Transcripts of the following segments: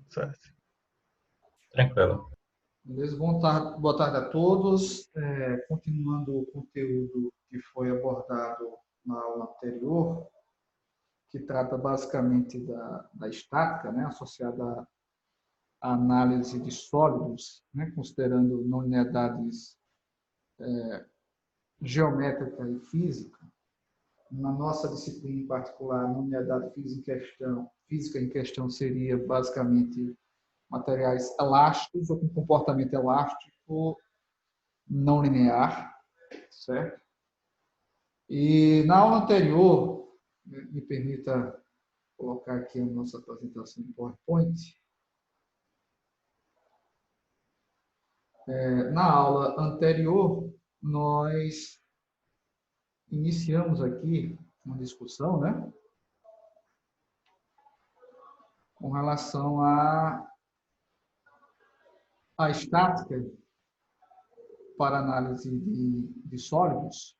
certo. Tranquilo. Beleza? Boa tarde a todos. Continuando o conteúdo que foi abordado na aula anterior, que trata basicamente da estática, né, associada à análise de sólidos, né, considerando não linearidades geométrica e física. Na nossa disciplina em particular, a unidade física em questão seria basicamente materiais elásticos ou com comportamento elástico não linear, certo? E na aula anterior, me permita colocar aqui a nossa apresentação em PowerPoint. Na aula anterior, nós iniciamos aqui uma discussão, né, com relação à estática para análise de sólidos,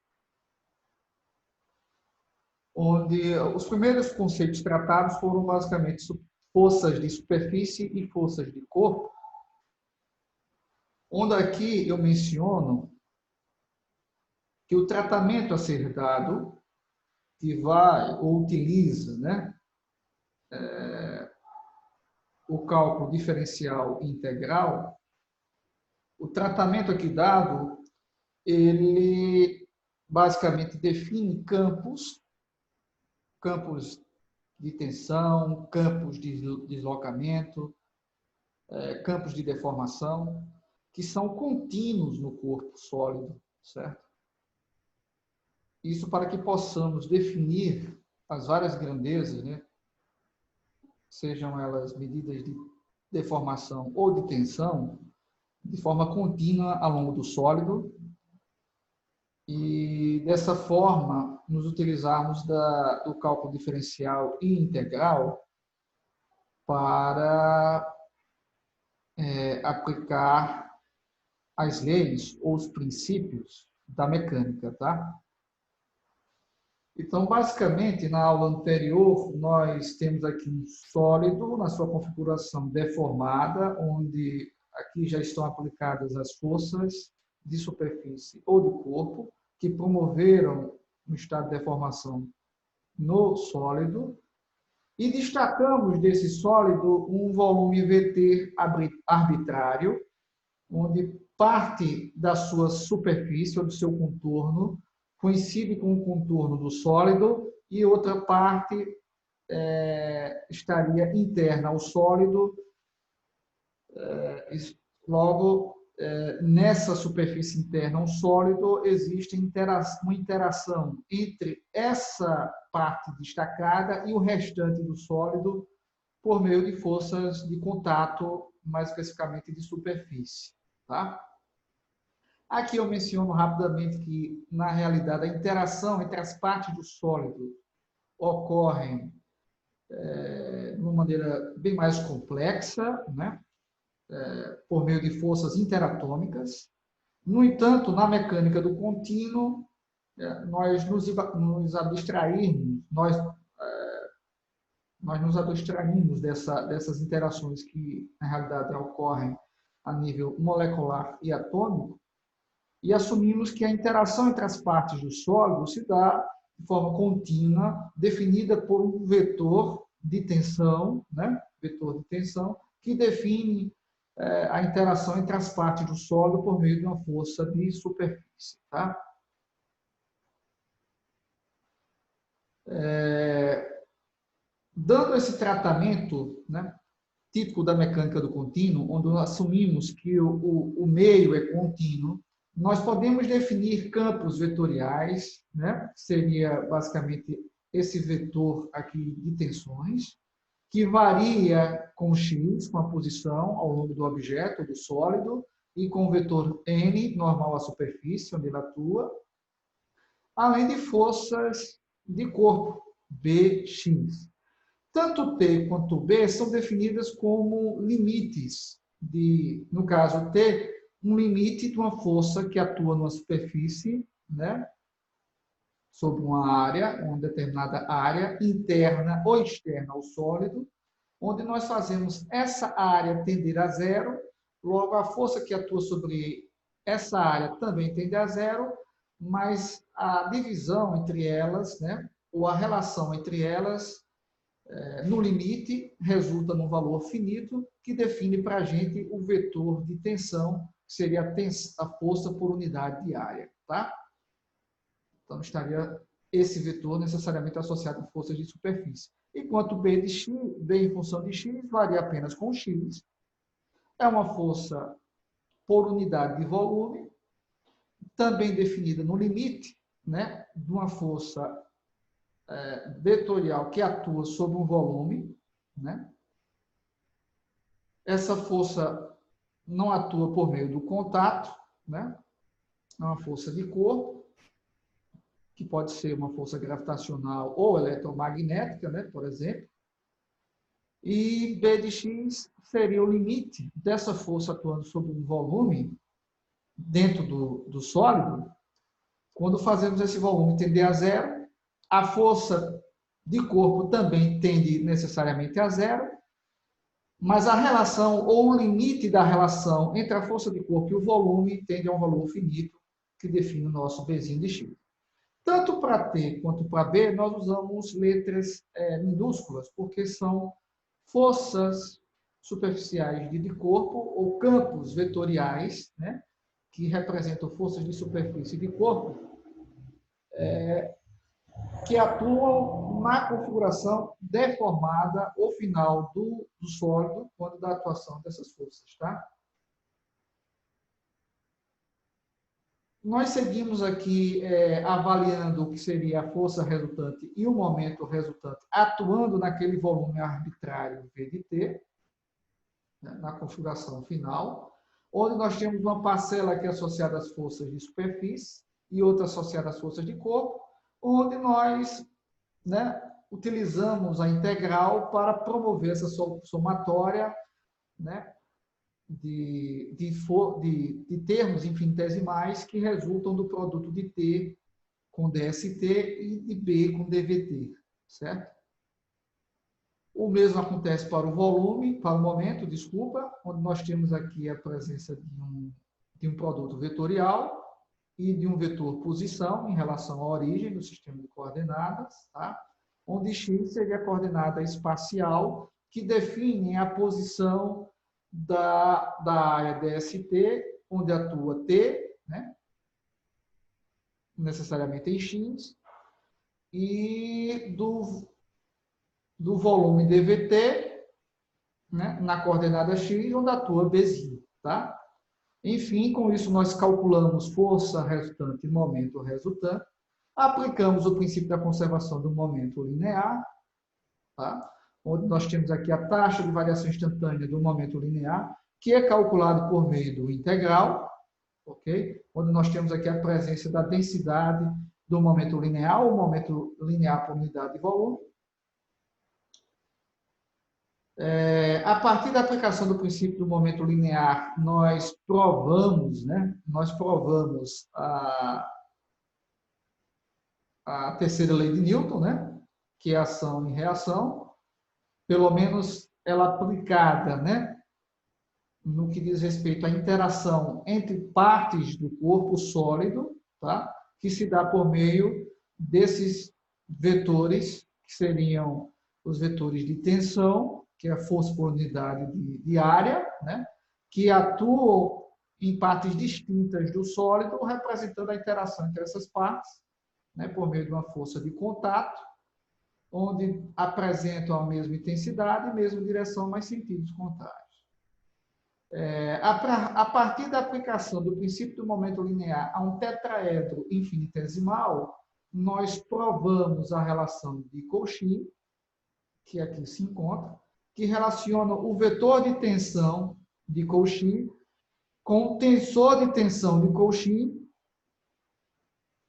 onde os primeiros conceitos tratados foram basicamente forças de superfície e forças de corpo, onde aqui eu menciono que o tratamento a ser dado, que vai ou utiliza, né, o cálculo diferencial integral, o tratamento aqui dado, ele basicamente define campos de tensão, campos de deslocamento, campos de deformação, que são contínuos no corpo sólido, certo? Isso para que possamos definir as várias grandezas, né? Sejam elas medidas de deformação ou de tensão, de forma contínua ao longo do sólido, e dessa forma nos utilizarmos do cálculo diferencial e integral para aplicar as leis ou os princípios da mecânica, tá? Então, basicamente, na aula anterior, nós temos aqui um sólido na sua configuração deformada, onde aqui já estão aplicadas as forças de superfície ou de corpo, que promoveram um estado de deformação no sólido, e destacamos desse sólido um volume VT arbitrário, onde parte da sua superfície ou do seu contorno coincide com o contorno do sólido e outra parte estaria interna ao sólido. Logo, nessa superfície interna ao sólido, existe uma interação entre essa parte destacada e o restante do sólido por meio de forças de contato, mais especificamente de superfície. Tá? Aqui eu menciono rapidamente que, na realidade, a interação entre as partes do sólido ocorre de uma maneira bem mais complexa, né? Por meio de forças interatômicas. No entanto, na mecânica do contínuo, nós nos abstraímos dessas interações que, na realidade, ocorrem a nível molecular e atômico, e assumimos que a interação entre as partes do sólido se dá de forma contínua, definida por um vetor de tensão, né? Vetor de tensão, que define a interação entre as partes do sólido por meio de uma força de superfície. Tá? Dando esse tratamento, né, típico da mecânica do contínuo, onde nós assumimos que o meio é contínuo, nós podemos definir campos vetoriais, né? Seria basicamente esse vetor aqui de tensões, que varia com x, com a posição ao longo do objeto, do sólido, e com o vetor n, normal à superfície, onde ele atua, além de forças de corpo, bx. Tanto T quanto B são definidas como limites no caso T, um limite de uma força que atua numa superfície, né, sobre uma área, uma determinada área, interna ou externa ao sólido, onde nós fazemos essa área tender a zero, logo a força que atua sobre essa área também tende a zero, mas a divisão entre elas, né, ou a relação entre elas, no limite, resulta num valor finito, que define para a gente o vetor de tensão, que seria a força por unidade de área. Tá? Então, estaria esse vetor necessariamente associado a forças de superfície. Enquanto B de x, B em função de x, varia apenas com x. É uma força por unidade de volume, também definida no limite, né, de uma força vetorial que atua sobre um volume, né? Essa força não atua por meio do contato, né? É uma força de corpo, que pode ser uma força gravitacional ou eletromagnética, né, por exemplo. E B de x seria o limite dessa força atuando sobre um volume dentro do sólido. Quando fazemos esse volume tender a zero, a força de corpo também tende necessariamente a zero, mas a relação ou o limite da relação entre a força de corpo e o volume tende a um valor finito, que define o nosso Bzinho de x. Tanto para T quanto para B, nós usamos letras minúsculas, porque são forças superficiais de corpo ou campos vetoriais, né, que representam forças de superfície de corpo, que atuam na configuração deformada ou final do sólido quando da atuação dessas forças. Tá? Nós seguimos aqui avaliando o que seria a força resultante e o momento resultante, atuando naquele volume arbitrário V de T, né, na configuração final, onde nós temos uma parcela aqui associada às forças de superfície e outra associada às forças de corpo, onde nós, né, utilizamos a integral para promover essa somatória, né, de termos infinitesimais que resultam do produto de T com dST e de B com dVT, certo? O mesmo acontece para o volume, para o momento, desculpa, onde nós temos aqui a presença de um produto vetorial e de um vetor posição em relação à origem do sistema de coordenadas, tá? Onde x seria a coordenada espacial que define a posição da área DST, onde atua T, né? Necessariamente em x, e do volume dVt, né? Na coordenada x, onde atua Bzinho. Tá? Enfim, com isso nós calculamos força resultante e momento resultante, aplicamos o princípio da conservação do momento linear, tá? Onde nós temos aqui a taxa de variação instantânea do momento linear, que é calculado por meio do integral, ok? Onde nós temos aqui a presença da densidade do momento linear, o momento linear por unidade de volume. A partir da aplicação do princípio do momento linear, nós provamos, né? Nós provamos a terceira lei de Newton, né? Que é ação e reação, pelo menos ela aplicada, né? No que diz respeito à interação entre partes do corpo sólido, tá? Que se dá por meio desses vetores, que seriam os vetores de tensão, que é a força por unidade de área, né? Que atuam em partes distintas do sólido, representando a interação entre essas partes, né? Por meio de uma força de contato, onde apresentam a mesma intensidade, mesma direção, mas sentidos contrários. A partir da aplicação do princípio do momento linear a um tetraedro infinitesimal, nós provamos a relação de Cauchy, que aqui se encontra, que relaciona o vetor de tensão de Cauchy com o tensor de tensão de Cauchy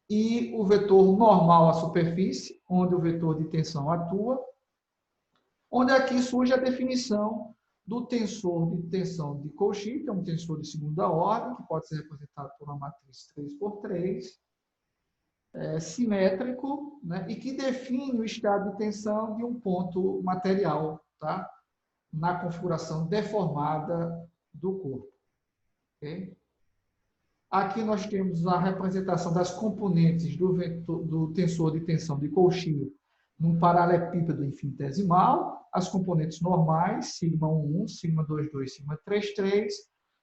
e o vetor normal à superfície, onde o vetor de tensão atua, onde aqui surge a definição do tensor de tensão de Cauchy, que é um tensor de segunda ordem, que pode ser representado por uma matriz 3x3, simétrico, né, e que define o estado de tensão de um ponto material. Tá? na configuração deformada do corpo. Okay? Aqui nós temos a representação das componentes do tensor de tensão de Cauchy num paralelepípedo infinitesimal, as componentes normais, σ1, σ22, σ33,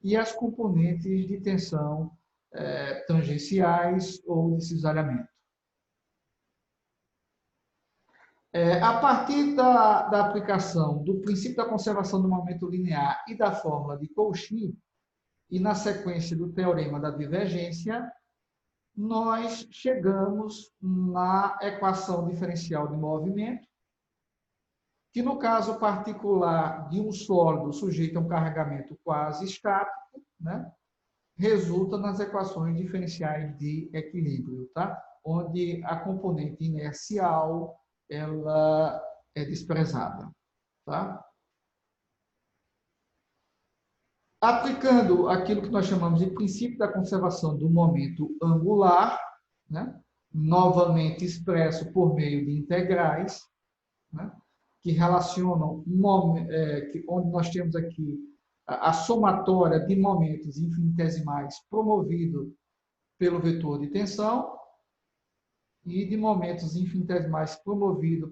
e as componentes de tensão tangenciais ou de cisalhamento. A partir da aplicação do princípio da conservação do momento linear e da fórmula de Cauchy, e na sequência do teorema da divergência, nós chegamos na equação diferencial de movimento, que no caso particular de um sólido sujeito a um carregamento quase estático, né, resulta nas equações diferenciais de equilíbrio, tá? Onde a componente inercial ela é desprezada. Tá? Aplicando aquilo que nós chamamos de princípio da conservação do momento angular, né? Novamente expresso por meio de integrais, né? Que relacionam, onde nós temos aqui a somatória de momentos infinitesimais promovido pelo vetor de tensão e de momentos infinitesimais promovido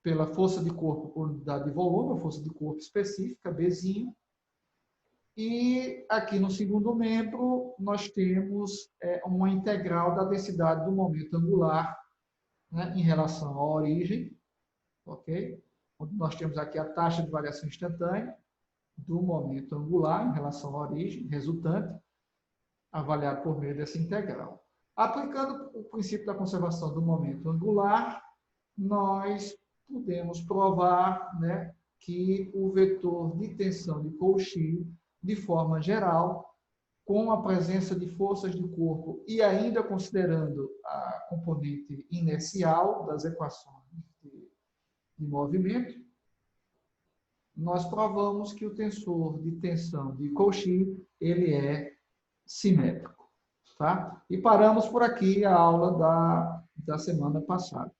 pela força de corpo por unidade de volume, a força de corpo específica, Bzinho. E aqui no segundo membro, nós temos uma integral da densidade do momento angular, né, em relação à origem, ok? Onde nós temos aqui a taxa de variação instantânea do momento angular em relação à origem resultante, avaliado por meio dessa integral. Aplicando o princípio da conservação do momento angular, nós podemos provar, né, que o vetor de tensão de Cauchy, de forma geral, com a presença de forças de corpo e ainda considerando a componente inercial das equações de movimento, nós provamos que o tensor de tensão de Cauchy ele é simétrico. Tá? E paramos por aqui a aula da semana passada.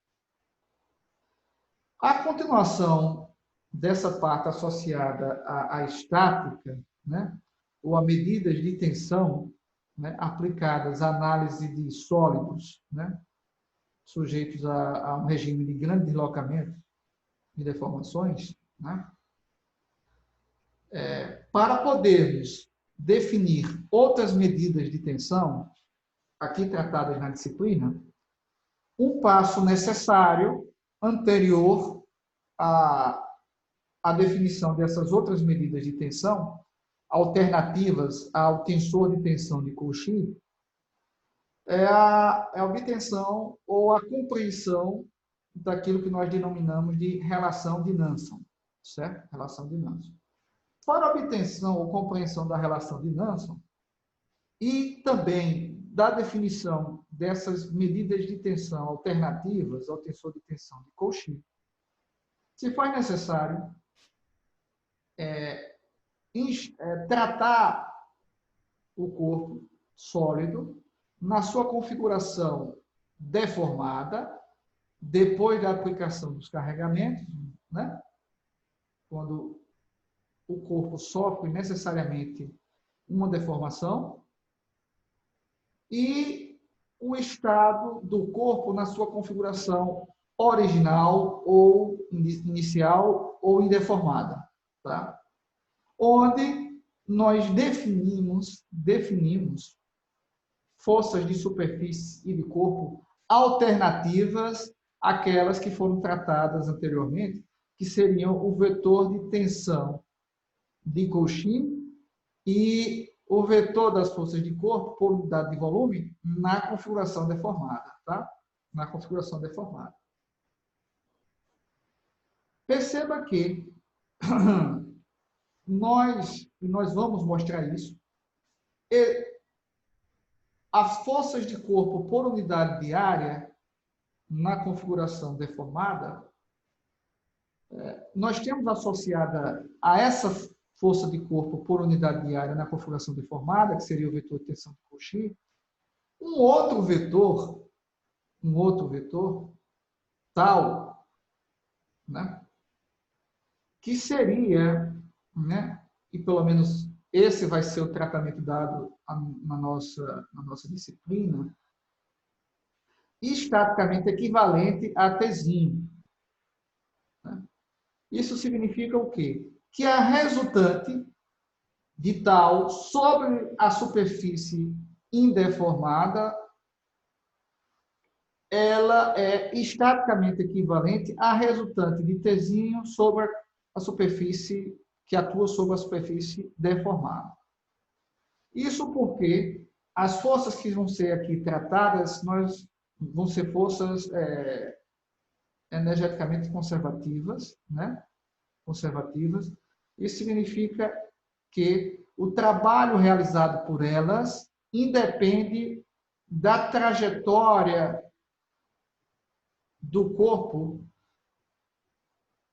A continuação dessa parte associada à estática, né, ou a medidas de tensão, né, aplicadas à análise de sólidos, né, sujeitos a um regime de grande deslocamento e deformações, né, para podermos definir outras medidas de tensão, aqui tratadas na disciplina, um passo necessário anterior à definição dessas outras medidas de tensão, alternativas ao tensor de tensão de Cauchy, é a obtenção ou a compreensão daquilo que nós denominamos de relação de Nansen, certo? Relação de Nansen. Para a obtenção ou compreensão da relação de Nansen e também da definição dessas medidas de tensão alternativas ao tensor de tensão de Cauchy, se faz necessário tratar o corpo sólido na sua configuração deformada, depois da aplicação dos carregamentos, né? Quando o corpo sofre necessariamente uma deformação, e o estado do corpo na sua configuração original ou inicial ou indeformada, tá? Onde nós definimos forças de superfície e de corpo alternativas àquelas que foram tratadas anteriormente, que seriam o vetor de tensão de Cauchy e o vetor das forças de corpo por unidade de volume na configuração deformada, tá? Na configuração deformada. Perceba que nós vamos mostrar isso, as forças de corpo por unidade de área na configuração deformada, nós temos associada a essa força de corpo por unidade de área na configuração deformada, que seria o vetor de tensão de Cauchy, um outro vetor, tal, né, que seria, né, e pelo menos esse vai ser o tratamento dado na nossa disciplina, estaticamente equivalente a Tzinho. Né? Isso significa o quê? Que a resultante de tal sobre a superfície indeformada, ela é estaticamente equivalente à resultante de Tzinho sobre a superfície que atua sobre a superfície deformada. Isso porque as forças que vão ser aqui tratadas vão ser forças energeticamente conservativas, né? Conservativas. Isso significa que o trabalho realizado por elas independe da trajetória do corpo,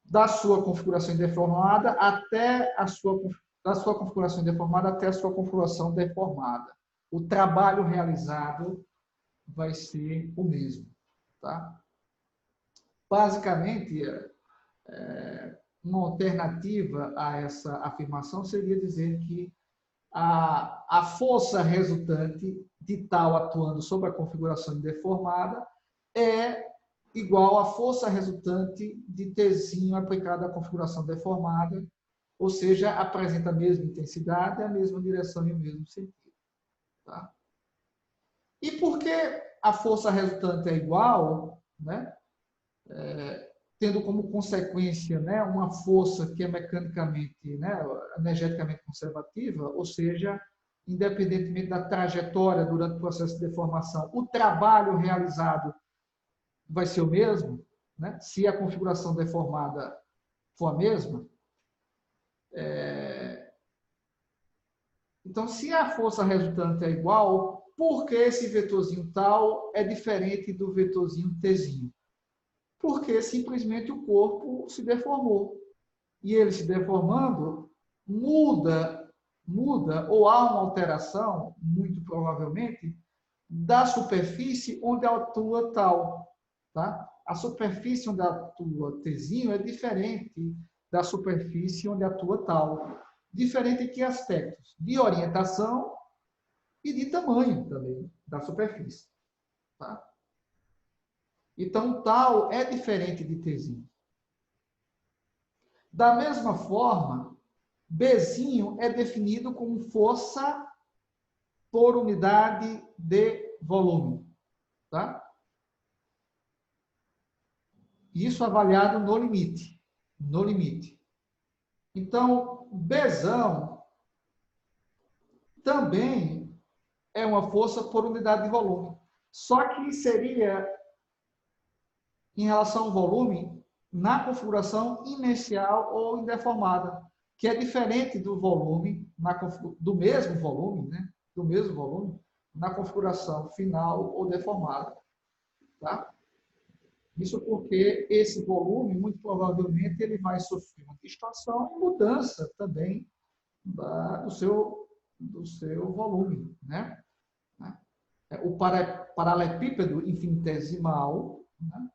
da sua configuração deformada até da sua configuração deformada até a sua configuração deformada. O trabalho realizado vai ser o mesmo, tá? Basicamente, uma alternativa a essa afirmação seria dizer que a força resultante de tal atuando sobre a configuração deformada é igual à força resultante de Tzinho aplicada à configuração deformada, ou seja, apresenta a mesma intensidade, a mesma direção e o mesmo sentido. Tá? E por que a força resultante é igual, né? Tendo como consequência, né, uma força que é mecanicamente, né, energeticamente conservativa, ou seja, independentemente da trajetória durante o processo de deformação, o trabalho realizado vai ser o mesmo, né, se a configuração deformada for a mesma. Então, se a força resultante é igual, por que esse vetorzinho tal é diferente do vetorzinho Tzinho? Porque simplesmente o corpo se deformou. E ele se deformando, muda, ou há uma alteração, muito provavelmente, da superfície onde atua tal. Tá? A superfície onde atua Tzinho é diferente da superfície onde atua tal. Diferente em que aspectos? De orientação e de tamanho também da superfície. Tá? Então, tal é diferente de Tzinho. Da mesma forma, Bzinho é definido como força por unidade de volume. Tá? Isso avaliado no limite. No limite. Então, Bzão também é uma força por unidade de volume. Só que seria em relação ao volume na configuração inercial ou indeformada, que é diferente do volume, do mesmo volume, né? Do mesmo volume, na configuração final ou deformada. Tá? Isso porque esse volume, muito provavelmente, ele vai sofrer uma distorção e mudança também do seu volume. Né? O paralelepípedo infinitesimal, né?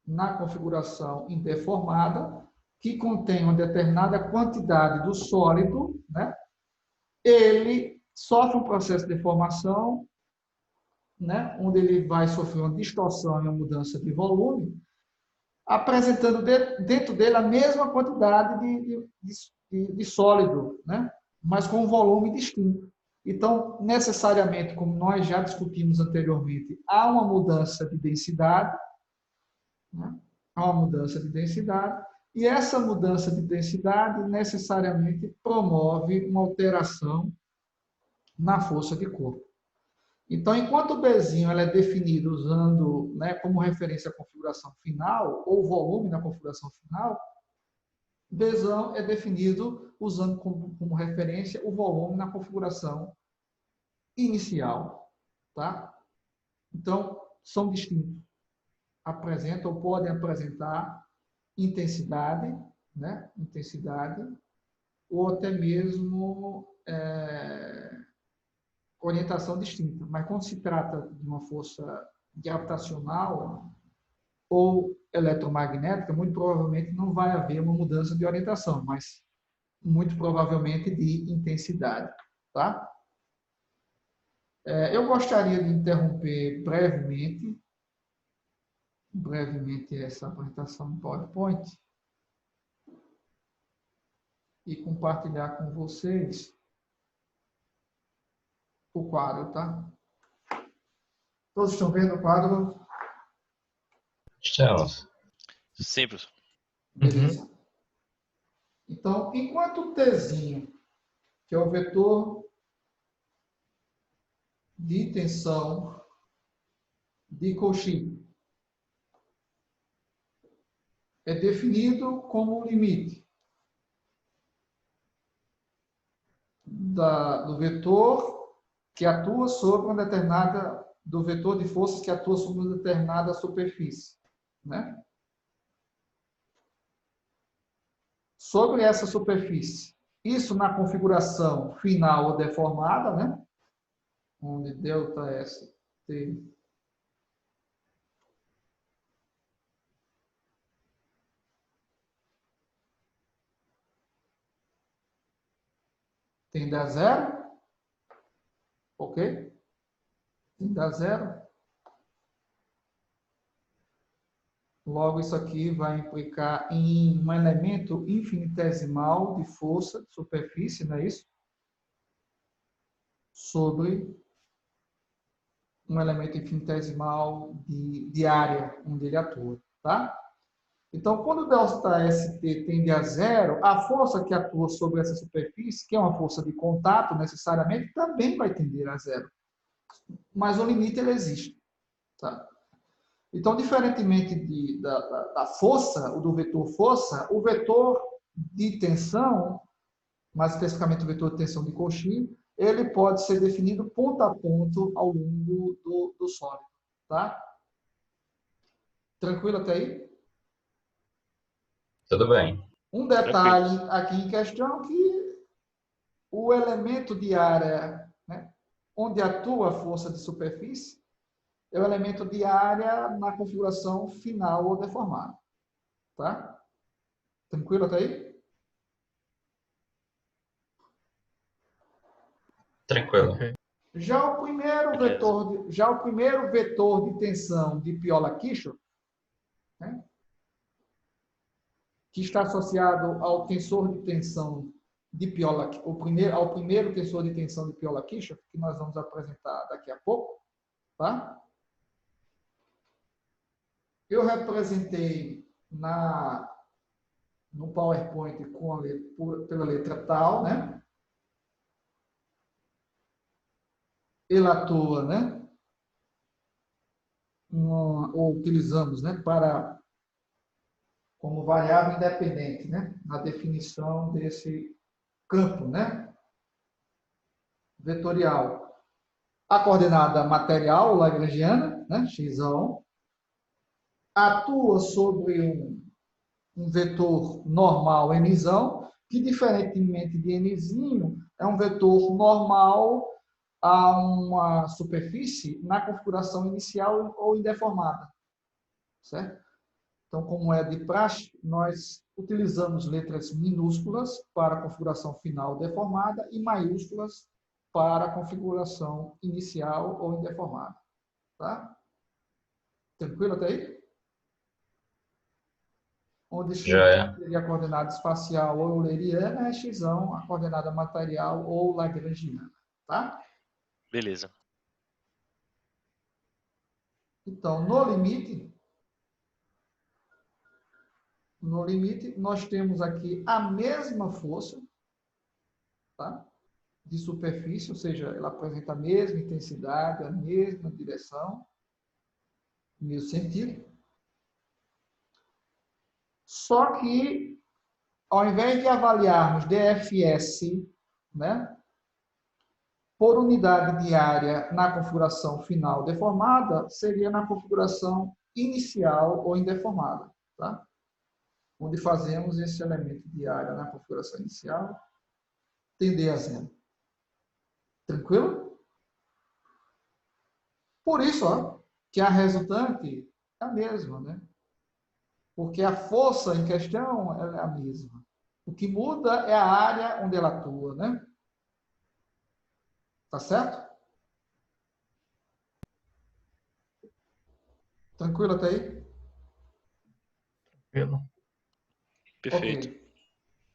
Na configuração indeformada, que contém uma determinada quantidade do sólido, né? Ele sofre um processo de deformação, né? Onde ele vai sofrer uma distorção e uma mudança de volume, apresentando dentro dele a mesma quantidade de sólido, né? Mas com um volume distinto. Então, necessariamente, como nós já discutimos anteriormente, há uma mudança de densidade, né? Há uma mudança de densidade, e essa mudança de densidade necessariamente promove uma alteração na força de corpo. Então, enquanto o Bzinho ela é definido usando, né, como referência a configuração final, ou volume na configuração final, Bzão é definido usando como referência o volume na configuração inicial. Tá? Então, são distintos. Apresentam ou podem apresentar intensidade, né? Intensidade, ou até mesmo orientação distinta. Mas quando se trata de uma força gravitacional ou eletromagnética, muito provavelmente não vai haver uma mudança de orientação, mas muito provavelmente de intensidade. Tá? Eu gostaria de interromper brevemente essa apresentação no PowerPoint e compartilhar com vocês o quadro, tá? Todos estão vendo o quadro? Estamos. Sim, professor. Beleza. Então, enquanto o Tzinho, que é o vetor de tensão de Cauchy, é definido como o limite do vetor que atua sobre uma determinada, do vetor de forças que atua sobre uma determinada superfície, né? Sobre essa superfície, isso na configuração final ou deformada, né? Onde ΔST tende a zero, ok? Tende a zero. Logo, isso aqui vai implicar em um elemento infinitesimal de força de superfície, não é isso? Sobre um elemento infinitesimal de área onde ele atua, tá? Então, quando o ΔST tende a zero, a força que atua sobre essa superfície, que é uma força de contato necessariamente, também vai tender a zero. Mas o limite ele existe, tá? Então, diferentemente da força, o do vetor força, o vetor de tensão, mais especificamente o vetor de tensão de Cauchy, ele pode ser definido ponto a ponto ao longo do sólido. Tá? Tranquilo até aí? Tudo bem. Um detalhe aqui em questão que o elemento de área, né, onde atua a força de superfície, é o elemento de área na configuração final ou deformada. Tá? Tranquilo até aí? Tranquilo. Já o primeiro vetor de tensão de Piola-Kirchhoff, né, que está associado ao tensor de tensão de ao primeiro tensor de tensão de Piola-Kirchhoff, que nós vamos apresentar daqui a pouco, tá? Eu representei no PowerPoint pela letra tal, né? Ele atua, né? Ou utilizamos, né? Como variável independente, né? Na definição desse campo, né? Vetorial. A coordenada material, lagrangiana, né? X1, atua sobre um vetor normal Nzão, que, diferentemente de Nzinho, é um vetor normal a uma superfície na configuração inicial ou indeformada. Certo? Então, como é de praxe, nós utilizamos letras minúsculas para a configuração final deformada e maiúsculas para a configuração inicial ou indeformada. Tá? Tranquilo até aí? Onde x seria a coordenada espacial ou euleriana, x a coordenada material ou lagrangiana. Tá? Beleza. Então, no limite, nós temos aqui a mesma força, tá? De superfície, ou seja, ela apresenta a mesma intensidade, a mesma direção, mesmo sentido. Só que, ao invés de avaliarmos DFS, né, por unidade de área na configuração final deformada, seria na configuração inicial ou indeformada, tá? Onde fazemos esse elemento de área na configuração inicial tender a zero. Tranquilo? Por isso, ó, que a resultante é a mesma, né? porque a força em questão ela é a mesma. O que muda é a área onde ela atua, né? Tá certo? Tranquilo até aí? Tranquilo. Perfeito. Ok.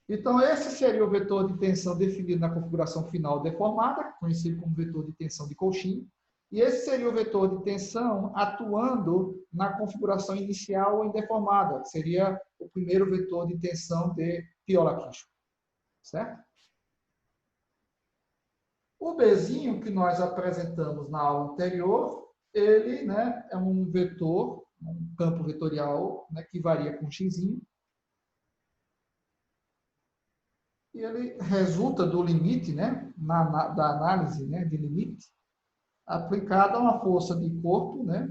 Então, esse seria o vetor de tensão definido na configuração final deformada, conhecido como vetor de tensão de Cauchy. E esse seria o vetor de tensão atuando na configuração inicial ou indeformada, que seria o primeiro vetor de tensão de Piola-Kirchhoff. Certo? O Bzinho que nós apresentamos na aula anterior, ele, né, é um vetor, um campo vetorial, né, que varia com xzinho. E ele resulta do limite, né, da análise, né, de limite, aplicada a uma força de corpo, né,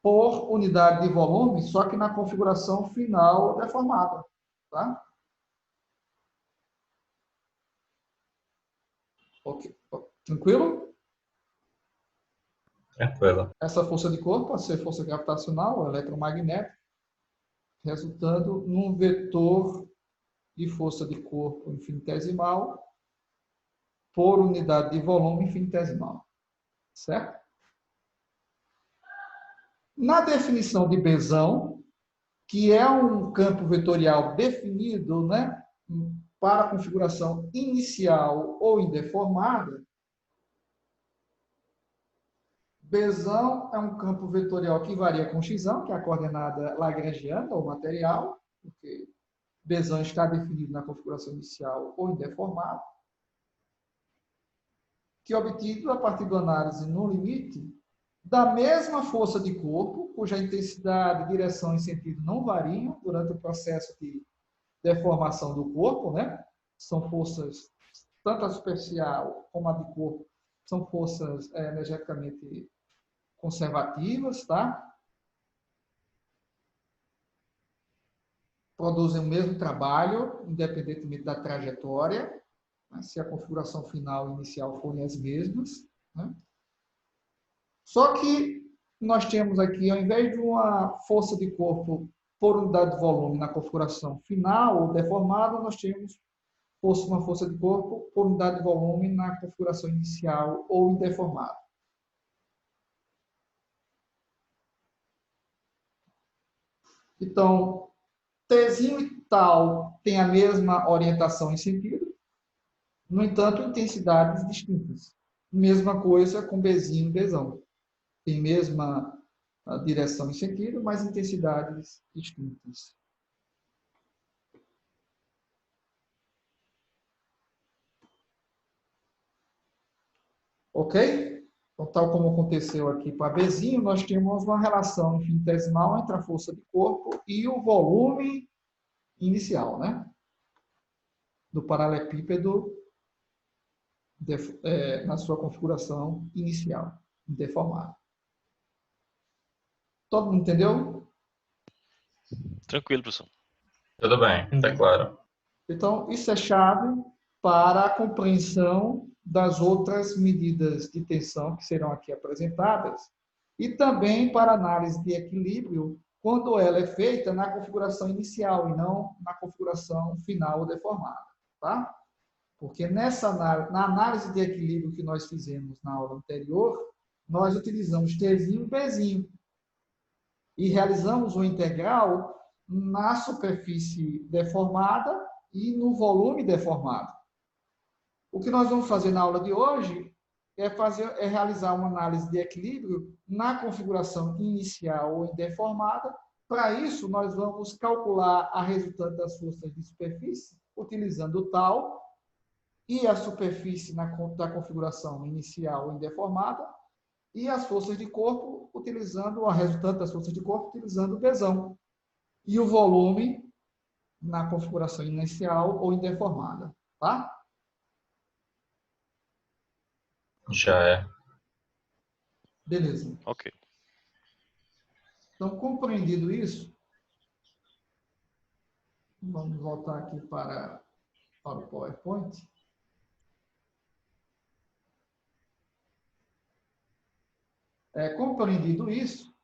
por unidade de volume, só que na configuração final deformada. Tá? Ok. Tranquilo? Tranquilo. Essa força de corpo pode ser força gravitacional ou eletromagnética, resultando num vetor de força de corpo infinitesimal por unidade de volume infinitesimal. Certo? Na definição de Bzão, que é um campo vetorial definido, né, para a configuração inicial ou indeformada, Bzão é um campo vetorial que varia com xão, que é a coordenada lagrangiana ou material, porque Bzão está definido na configuração inicial ou indeformada, que é obtido a partir da análise no limite da mesma força de corpo, cuja intensidade, direção e sentido não variam durante o processo de deformação do corpo, né? São forças, tanto a superficial como a de corpo, são forças energeticamente conservativas, tá? Produzem o mesmo trabalho, independentemente da trajetória, né? Se a configuração final e inicial forem as mesmas, né? Só que nós temos aqui, ao invés de uma força de corpo por unidade de volume na configuração final ou deformada, nós temos uma força de corpo por unidade de volume na configuração inicial ou indeformada. Então, Tzinho e tal tem a mesma orientação e sentido, no entanto, intensidades distintas. Mesma coisa com Bzinho e Bzão. Tem mesma direção e sentido, mas intensidades distintas. Ok? Então, tal como aconteceu aqui para Bzinho, nós temos uma relação infinitesimal entre a força de corpo e o volume inicial, né? Do paralelepípedo na sua configuração inicial, deformada. Todo mundo entendeu? Tranquilo, professor. Tudo bem, tá claro. Então, isso é chave para a compreensão das outras medidas de tensão que serão aqui apresentadas e também para análise de equilíbrio quando ela é feita na configuração inicial e não na configuração final ou deformada, tá? Porque na análise de equilíbrio que nós fizemos na aula anterior, nós utilizamos Tzinho e Bzinho e realizamos o integral na superfície deformada e no volume deformado. O que nós vamos fazer na aula de hoje é realizar uma análise de equilíbrio na configuração inicial ou indeformada. Para isso, nós vamos calcular a resultante das forças de superfície, utilizando o tal, e a superfície da configuração inicial ou indeformada, e as forças de corpo, utilizando a resultante das forças de corpo, utilizando o Bzão. E o volume na configuração inicial ou indeformada. Tá? Já é. Beleza. Ok. Então, compreendido isso, vamos voltar aqui para o PowerPoint. Compreendido isso,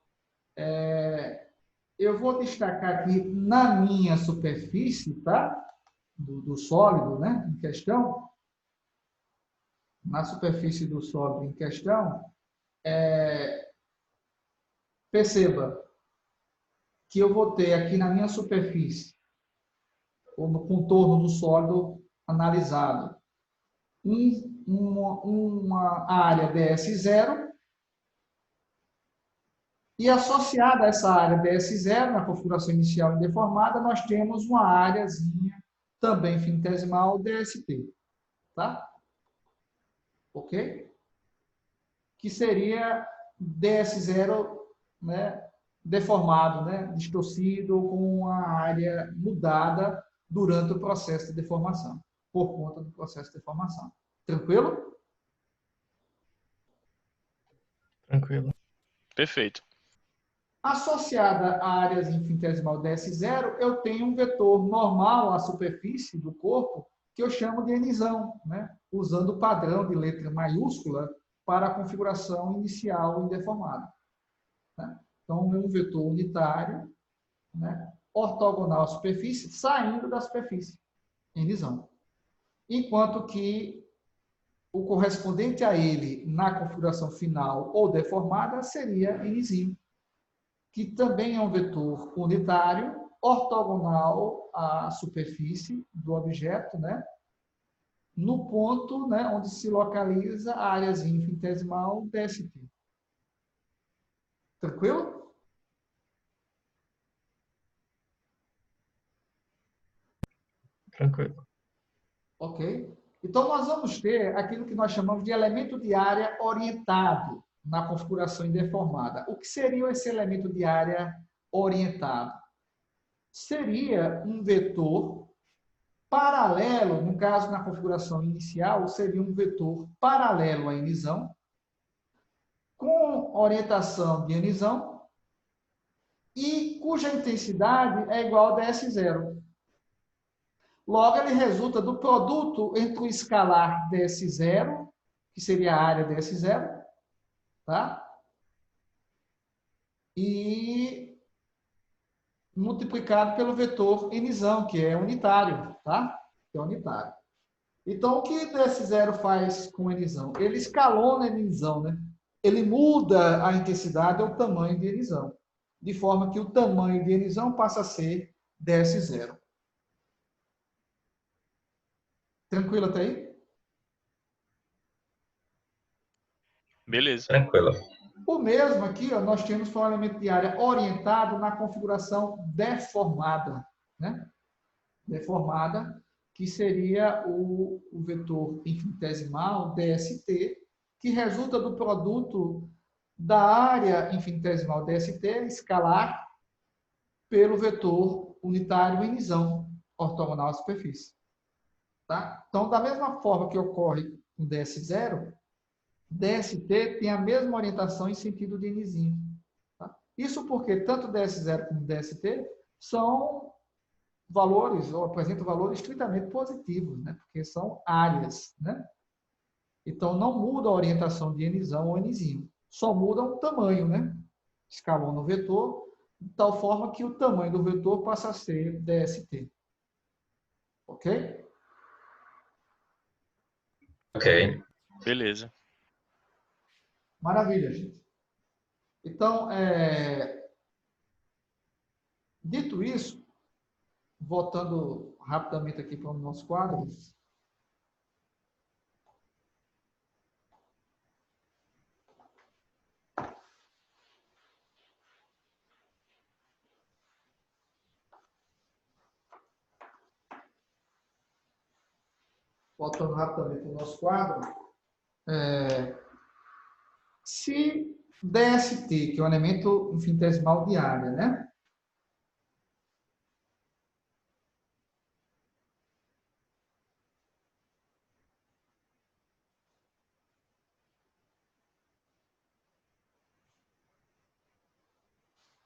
eu vou destacar aqui na minha superfície, tá? Do sólido, né, em questão, na superfície do sólido em questão, perceba que eu vou ter aqui na minha superfície, ou no contorno do sólido analisado, uma área DS0 e associada a essa área DS0, na configuração inicial indeformada, nós temos uma áreazinha também infinitesimal DST, tá? Ok? Que seria DS0, né, deformado, né, distorcido, com uma área mudada durante o processo de deformação, por conta do processo de deformação. Tranquilo? Tranquilo. Perfeito. Associada a áreas infinitesimal DS0, eu tenho um vetor normal à superfície do corpo, que eu chamo de Nzão, né, usando o padrão de letra maiúscula para a configuração inicial indeformada. Né? Então, um vetor unitário, né, ortogonal à superfície, saindo da superfície, Nzão. Enquanto que o correspondente a ele na configuração final ou deformada seria Nzinho, que também é um vetor unitário, ortogonal à superfície do objeto, né, no ponto, né, onde se localiza a áreazinha infinitesimal DST. Tranquilo? Tranquilo. Ok. Então, nós vamos ter aquilo que nós chamamos de elemento de área orientado na configuração indeformada. O que seria esse elemento de área orientado? Seria um vetor paralelo, no caso, na configuração inicial, seria um vetor paralelo a Nzão, com orientação de Nzão, e cuja intensidade é igual a DS0. Logo, ele resulta do produto entre o escalar DS0, que seria a área DS0, tá? E multiplicado pelo vetor Nzão, que é unitário, tá? Que é unitário. Então, o que DS0 faz com Nzão? Ele escalona Nzão, né? Ele muda a intensidade ou o tamanho de Nzão, de forma que o tamanho de Nzão passa a ser DS0. Tranquilo até aí? Beleza. Tranquilo. O mesmo aqui, ó, nós temos um elemento de área orientado na configuração deformada, né? Deformada, que seria o vetor infinitesimal DST, que resulta do produto da área infinitesimal DST escalar pelo vetor unitário Nzão, ortogonal à superfície. Tá? Então, da mesma forma que ocorre com DS0, DST tem a mesma orientação em sentido de Nzinho. Tá? Isso porque tanto DS0 como DST são valores, ou apresentam valores estritamente positivos, né? Porque são áreas. Né? Então, não muda a orientação de Nzão ou Nzinho. Só muda o tamanho, né? Escalona o vetor, de tal forma que o tamanho do vetor passa a ser DST. Ok? Ok. Beleza. Maravilha, gente. Então, dito isso, voltando rapidamente aqui para o nosso quadro, se DST, que é um elemento infinitesimal de área, né?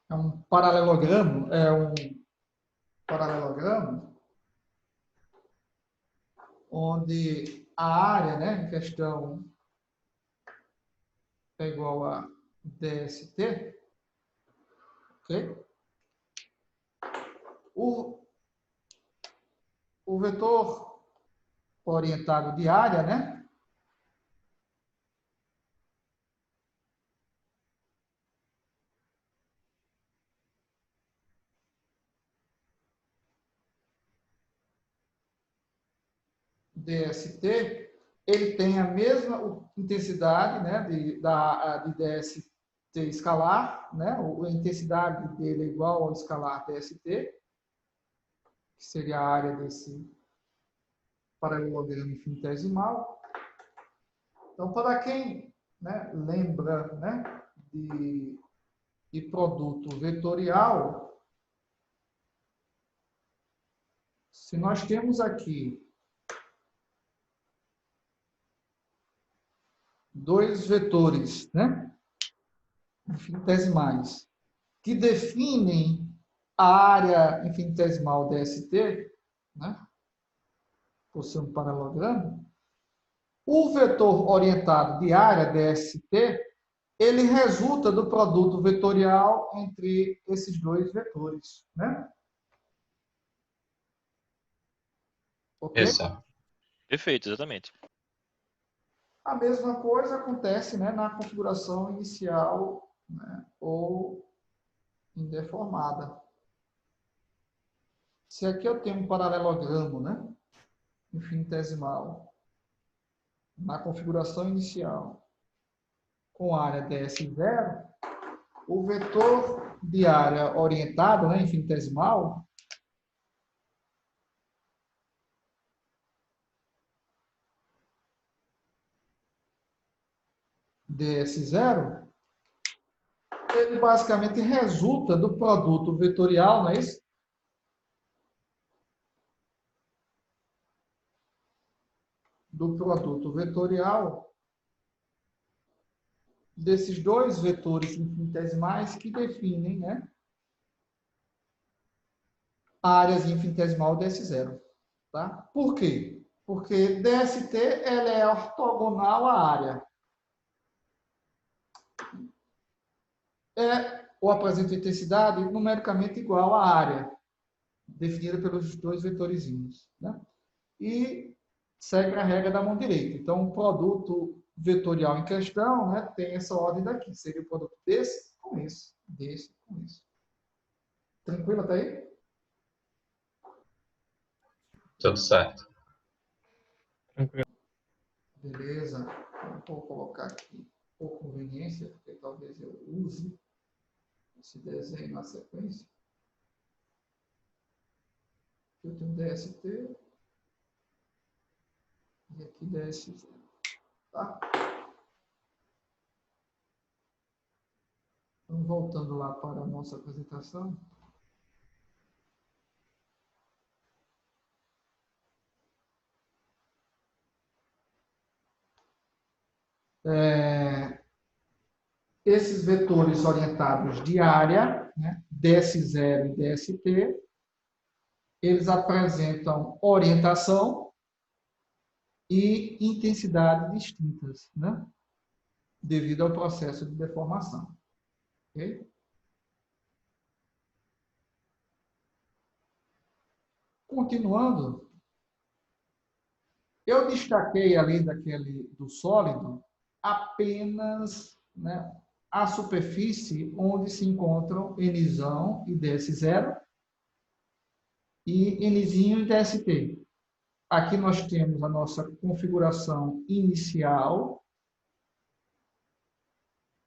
É um paralelogramo onde a área, né, em questão é igual a DST, ok? O vetor orientado de área, né? DST, ele tem a mesma intensidade, né, de DST escalar, né? A intensidade dele é igual ao escalar DST, que seria a área desse paralelogramo infinitesimal. Então, para quem, né, lembra, né, de produto vetorial, se nós temos aqui dois vetores, né, infinitesimais, que definem a área infinitesimal DST, né, por ser um paralelogramo, o vetor orientado de área DST, ele resulta do produto vetorial entre esses dois vetores, né? Ok? Isso. Perfeito, exatamente. A mesma coisa acontece, né, na configuração inicial, né, ou indeformada. Se aqui eu tenho um paralelogramo, né, infinitesimal, na configuração inicial, com área ds0, o vetor de área orientado, né, infinitesimal, ds0, ele basicamente resulta do produto vetorial, não é isso? Do produto vetorial desses dois vetores infinitesimais que definem, né, áreas infinitesimal ds0. Tá? Por quê? Porque DST ela é ortogonal à área. Ou apresenta intensidade numericamente igual à área, definida pelos dois vetorizinhos. Né? E segue a regra da mão direita. Então, o produto vetorial em questão, né, tem essa ordem daqui. Seria o produto desse com esse, desse com esse. Tranquilo até aí? Tudo certo. Beleza. Vou colocar aqui por conveniência, porque talvez eu use esse desenho na sequência. Eu tenho DST e aqui DST. Tá? Então, voltando lá para a nossa apresentação. Esses vetores orientados de área, né, ds0 e dst, eles apresentam orientação e intensidade distintas, né, devido ao processo de deformação. Okay? Continuando, eu destaquei ali do sólido apenas, né, a superfície onde se encontram Nzão e ds0 e Nzinho e dst. Aqui nós temos a nossa configuração inicial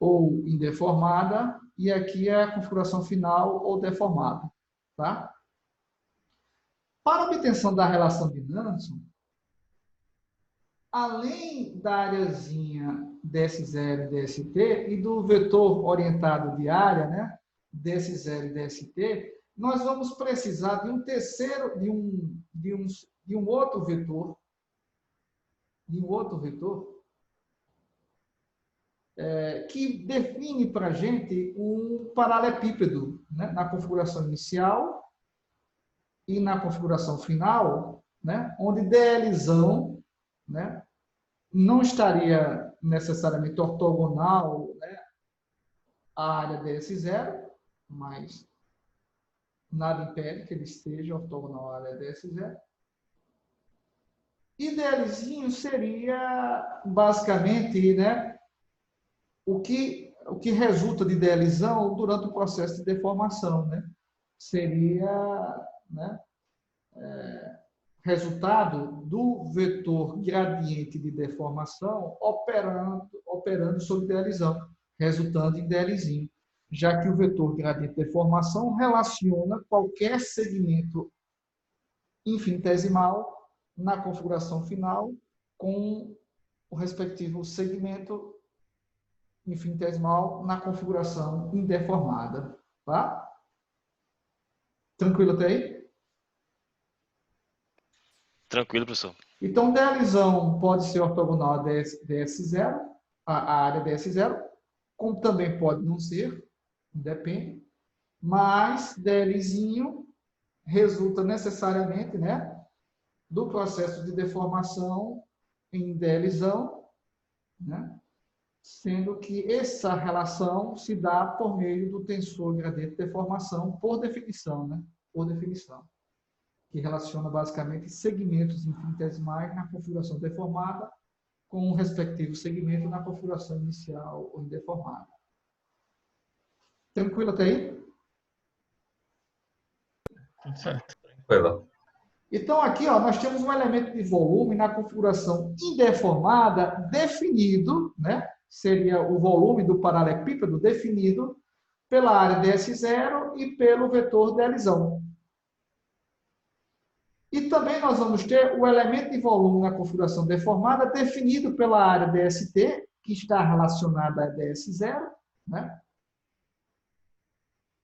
ou indeformada e aqui é a configuração final ou deformada. Tá? Para a obtenção da relação de Nanson, além da areazinha ds0 e dst e do vetor orientado de área, né, ds0 e dst, nós vamos precisar de um terceiro, de um outro vetor, que define para a gente um paralelepípedo, né, na configuração inicial e na configuração final, né, onde DLzão, né, não estaria necessariamente ortogonal, né, a área DS0, mas nada impede que ele esteja ortogonal à área DS0. E dlzinho seria basicamente, né, o que resulta de dlzão durante o processo de deformação, né? Seria, né, resultado do vetor gradiente de deformação operando sobre dlzão, resultando em dlzinho, já que o vetor gradiente de deformação relaciona qualquer segmento infinitesimal na configuração final com o respectivo segmento infinitesimal na configuração indeformada. Tá? Tranquilo até aí? Tranquilo, professor. Então, dlzão pode ser ortogonal a ds0, a área ds0, como também pode não ser, depende, mas dlzinho resulta necessariamente, né, do processo de deformação em dlzão, né, sendo que essa relação se dá por meio do tensor gradiente de deformação, por definição, né, por definição, que relaciona basicamente segmentos infinitesimais na configuração deformada com o respectivo segmento na configuração inicial ou indeformada. Tranquilo até aí? Tudo certo. Tranquilo. Então, aqui ó, nós temos um elemento de volume na configuração indeformada definido, né? Seria o volume do paralelepípedo definido pela área ds0 e pelo vetor dlzão. E também nós vamos ter o elemento de volume na configuração deformada definido pela área dst, que está relacionada a ds0, né?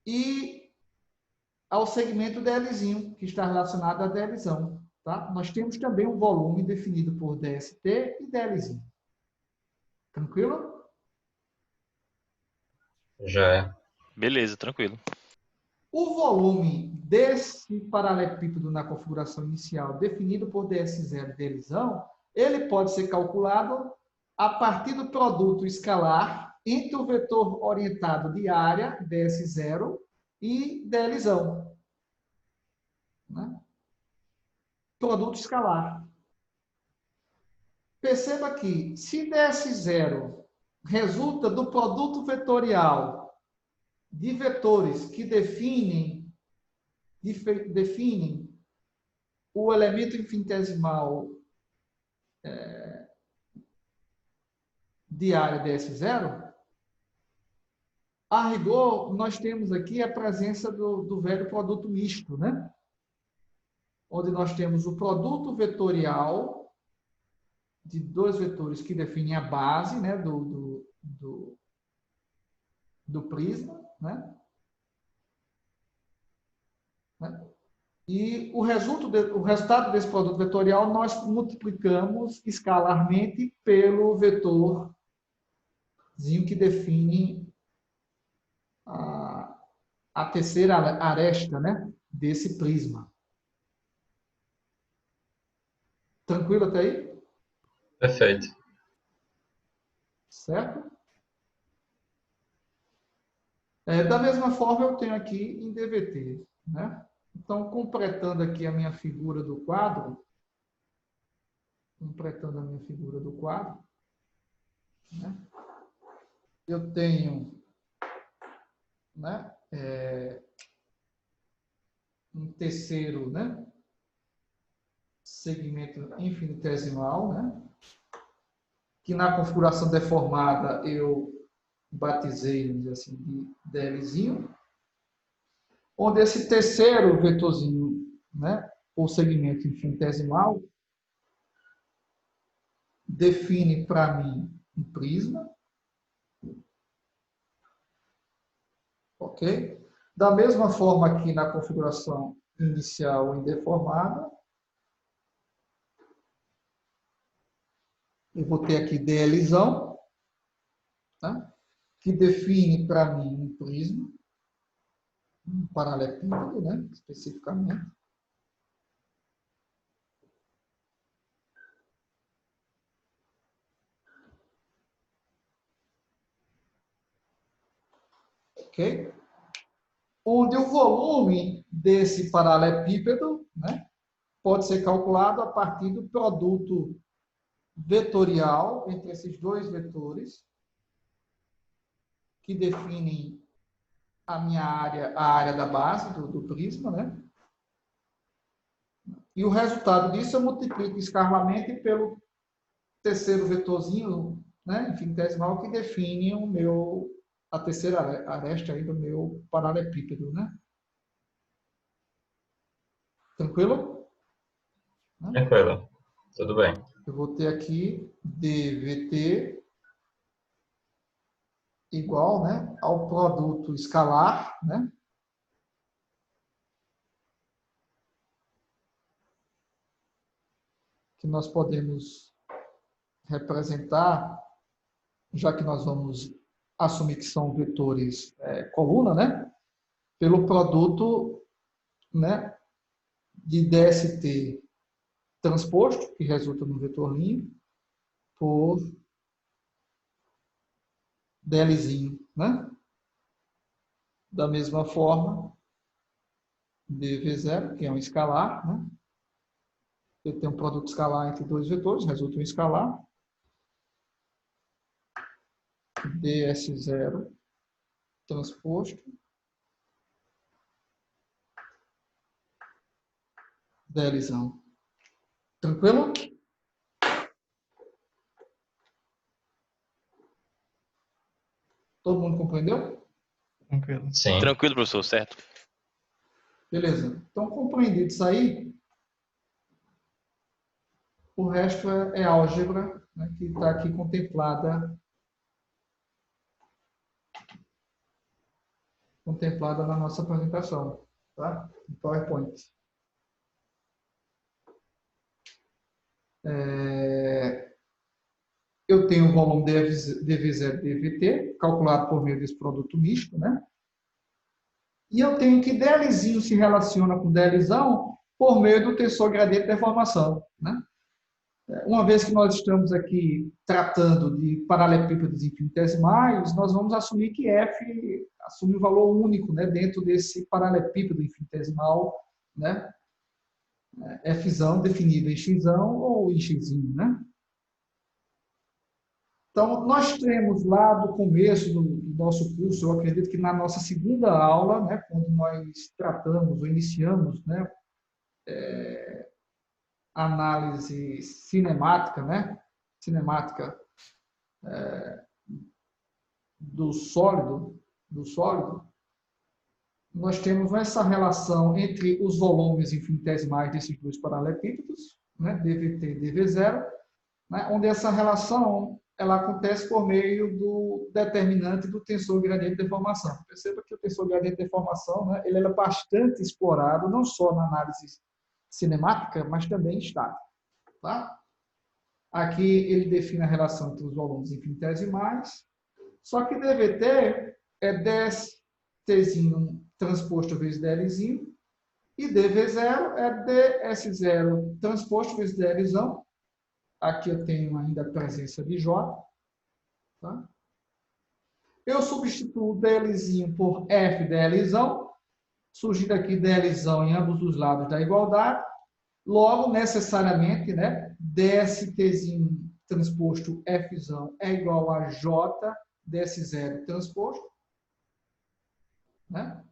E ao segmento dlzinho, que está relacionado a dlzão. Tá? Nós temos também um volume definido por dst e dlzinho. Tranquilo? Já é. Beleza, tranquilo. O volume desse paralelepípedo na configuração inicial, definido por ds0 e dlzão, ele pode ser calculado a partir do produto escalar entre o vetor orientado de área, ds0, e dlzão. Né? Produto escalar. Perceba que, se ds0 resulta do produto vetorial de vetores que definem o elemento infinitesimal de área ds0, a rigor, nós temos aqui a presença do velho produto misto, né? Onde nós temos o produto vetorial de dois vetores que definem a base, né, do prisma, né? E o resultado desse produto vetorial nós multiplicamos escalarmente pelo vetorzinho que define a terceira aresta, né, desse prisma. Tranquilo até aí? Perfeito. Certo? Da mesma forma, eu tenho aqui em DVT, né? Então, completando aqui a minha figura do quadro, né? Eu tenho, né, um terceiro, né, segmento infinitesimal, né, que na configuração deformada eu batizei, vamos dizer assim, de dlzinho, onde esse terceiro vetorzinho, né, ou segmento infinitesimal, define para mim um prisma, ok? Da mesma forma aqui na configuração inicial indeformada, eu vou ter aqui dlzão, tá? Que define para mim um prisma, um paralelepípedo, né, especificamente. ok? Onde o volume desse paralelepípedo, né, pode ser calculado a partir do produto vetorial entre esses dois vetores, que definem a minha área, a área da base do prisma, né? E o resultado disso eu multiplico escalarmente pelo terceiro vetorzinho, né, infinitesimal, que define a terceira aresta aí do meu paralelepípedo, né? Tranquilo? Tranquilo. Tudo bem. Eu vou ter aqui dVt igual, né, ao produto escalar, né? Que nós podemos representar, já que nós vamos assumir que são vetores coluna, né? Pelo produto, né, de dSt transposto, que resulta no vetor linho, por dlzinho, né? Da mesma forma, dv0, que é um escalar, né? Eu tenho um produto escalar entre dois vetores, resulta em escalar. ds0 transposto dlzão. Tranquilo? Todo mundo compreendeu? Tranquilo. Sim. Tranquilo, professor, certo? Beleza. Então, compreendido isso aí, o resto é álgebra, né, que está aqui contemplada na nossa apresentação, tá? No PowerPoint. Eu tenho o volume dv0 dvt, calculado por meio desse produto misto, né? E eu tenho que dlzinho se relaciona com dlzão por meio do tensor gradiente de deformação, né? Uma vez que nós estamos aqui tratando de paralelepípedos infinitesimais, nós vamos assumir que f assume um valor único, né, dentro desse paralelepípedo infinitesimal, né? Fzão definível em xzão ou em xzinho, né? Então, nós temos lá do começo do nosso curso, eu acredito que na nossa segunda aula, né, quando nós tratamos ou iniciamos, né, análise cinemática, né, do sólido, nós temos essa relação entre os volumes infinitesimais desses dois paralelepípedos, né, dvt e dv0, né, onde essa relação ela acontece por meio do determinante do tensor gradiente de deformação. Perceba que o tensor gradiente de deformação, né, ele é bastante explorado, não só na análise cinemática, mas também estática. Tá? Aqui ele define a relação entre os volumes infinitesimais, só que dvt é dStzinho transposto vezes dlzinho, e dv0 é ds0 transposto vezes dlzão. Aqui eu tenho ainda a presença de J. Tá? Eu substituo dlzinho por f dlzão, surgindo aqui dlzão em ambos os lados da igualdade. Logo, necessariamente, né, dStzinho transposto fzão é igual a J ds0 transposto. Né?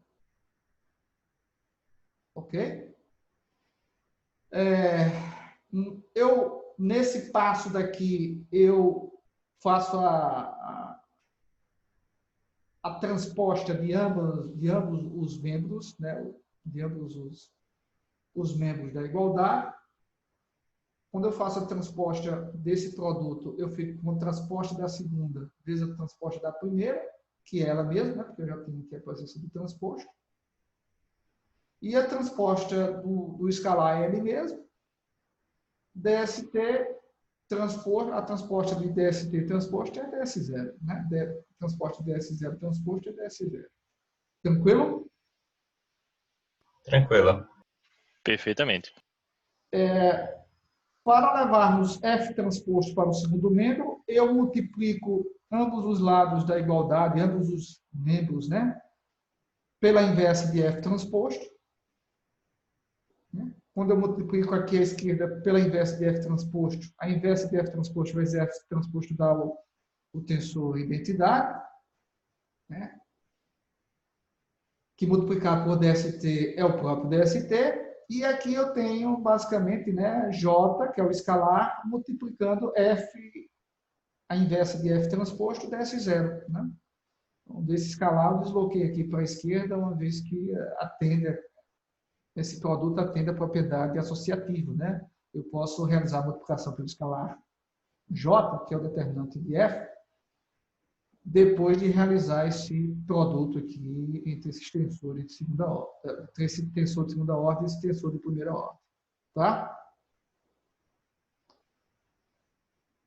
Ok? Nesse passo daqui, eu faço a transposta de ambos os membros, né? De ambos os membros da igualdade. Quando eu faço a transposta desse produto, eu fico com a transposta da segunda vezes a transposta da primeira, que é ela mesma, né? Porque eu já tenho aqui a presença do transposto. E a transposta do escalar é ele mesmo. dst transposto, a transposta de dst transposto é ds0, né? Transposta de ds0 transposto é ds0. Tranquilo? Tranquilo. Perfeitamente. Para levarmos f transposto para o segundo membro, eu multiplico ambos os lados da igualdade, ambos os membros, né, pela inversa de F transposto. Né? Quando eu multiplico aqui à esquerda pela inversa de F transposto, a inversa de F transposto vezes F transposto dá o tensor identidade, né? Que multiplicar por DST é o próprio DST, e aqui eu tenho basicamente, né, J, que é o escalar, multiplicando F, a inversa de F transposto, DS0. Né? Então, desse escalar eu desloquei aqui para a esquerda, uma vez que esse produto atende a propriedade associativa. Né? Eu posso realizar a multiplicação pelo escalar J, que é o determinante de F, depois de realizar esse produto aqui entre esses tensores de segunda ordem, entre esse tensor de segunda ordem e esse tensor de primeira ordem. Tá?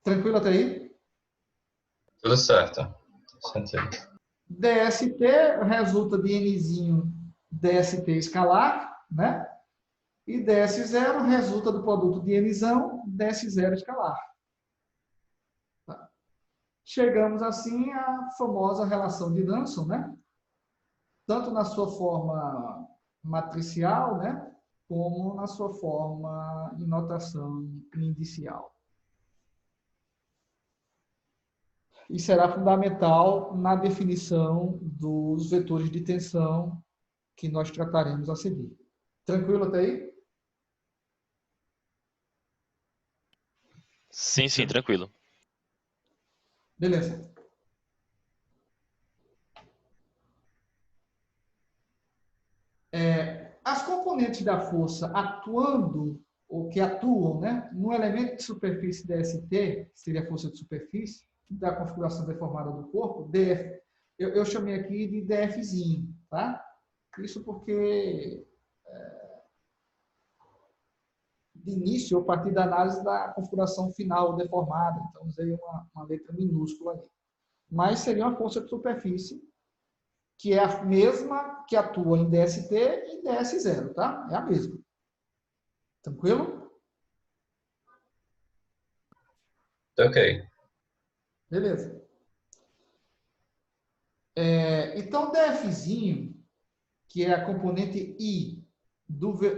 Tranquilo até aí? Tudo certo. Sentido. DST resulta de Nzinho DST escalar, né? E DS0 resulta do produto de Nzão DS0 escalar. Tá? Chegamos assim à famosa relação de Danson, né? Tanto na sua forma matricial, né? Como na sua forma em notação indicial. E será fundamental na definição dos vetores de tensão que nós trataremos a seguir. Tranquilo até aí? Sim, sim, tranquilo. Beleza. As componentes da força atuando, ou que atuam, né, no elemento de superfície DST, que seria a força de superfície, da configuração deformada do corpo, DF, eu chamei aqui de DFzinho, tá? Isso porque, de início, eu parti da análise da configuração final deformada, então usei uma letra minúscula ali. Mas seria uma força de superfície, que é a mesma que atua em DST e DS0, tá? É a mesma. Tranquilo? Ok. Beleza. Então, DFzinho, que é a componente I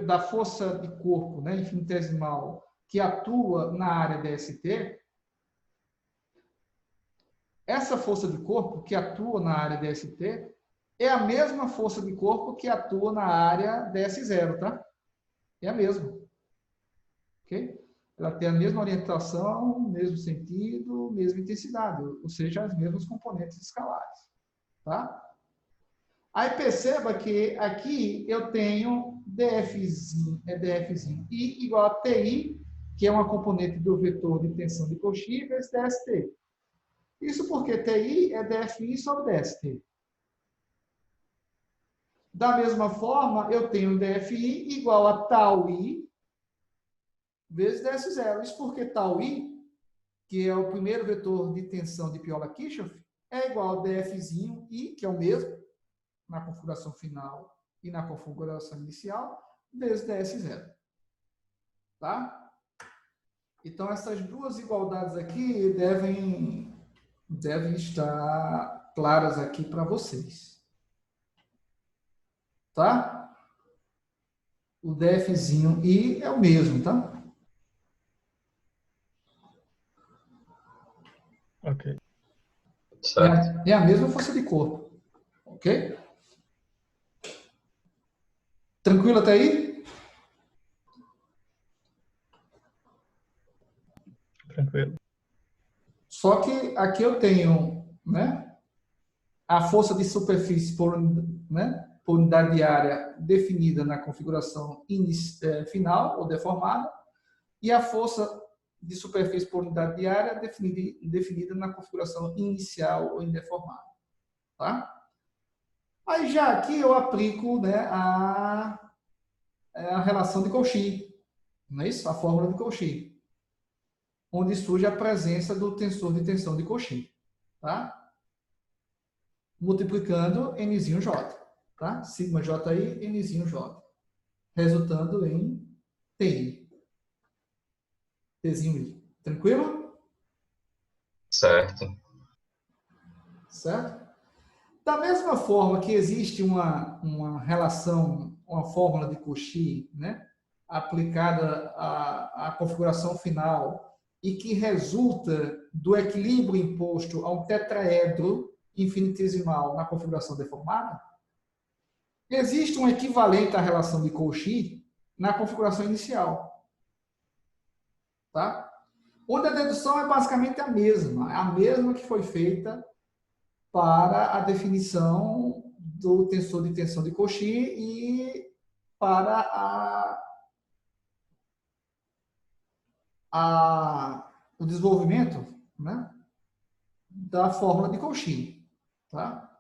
da força de corpo, né, infinitesimal, que atua na área DST, essa força de corpo que atua na área DST é a mesma força de corpo que atua na área DS0, tá? É a mesma. Ok? Ela tem a mesma orientação, mesmo sentido, mesma intensidade, ou seja, as mesmas componentes escalares. Tá? Aí perceba que aqui eu tenho DFzinho I igual a TI, que é uma componente do vetor de tensão de Cauchy vezes DST. Isso porque TI é DFI sobre DST. Da mesma forma, eu tenho DFI igual a tau I vezes DS0. Isso porque tau I, que é o primeiro vetor de tensão de Piola-Kirchhoff, é igual a DFzinho I, que é o mesmo, na configuração final e na configuração inicial, vezes DS0. Tá? Então, essas duas igualdades aqui devem estar claras aqui para vocês. Tá? O DFzinho I é o mesmo, tá? Ok. Certo. É a mesma força de corpo. Ok? Tranquilo até aí? Tranquilo. Só que aqui eu tenho, né, a força de superfície por unidade de área definida na configuração final ou deformada e a força de superfície por unidade de área definida na configuração inicial ou indeformada. Tá? Aí já aqui eu aplico, né, a relação de Cauchy, não é isso? A fórmula de Cauchy, onde surge a presença do tensor de tensão de Cauchy. Tá? Multiplicando Nzinho J. Tá? Sigma JI, Nzinho J. Resultando em TI. Tzinho I. Tranquilo? Certo. Certo? Da mesma forma que existe uma relação, uma fórmula de Cauchy, né, aplicada à configuração final e que resulta do equilíbrio imposto a um tetraedro infinitesimal na configuração deformada, existe um equivalente à relação de Cauchy na configuração inicial. Tá? Onde a dedução é basicamente a mesma que foi feita para a definição do tensor de tensão de Cauchy e para o desenvolvimento, né, da fórmula de Cauchy. Tá?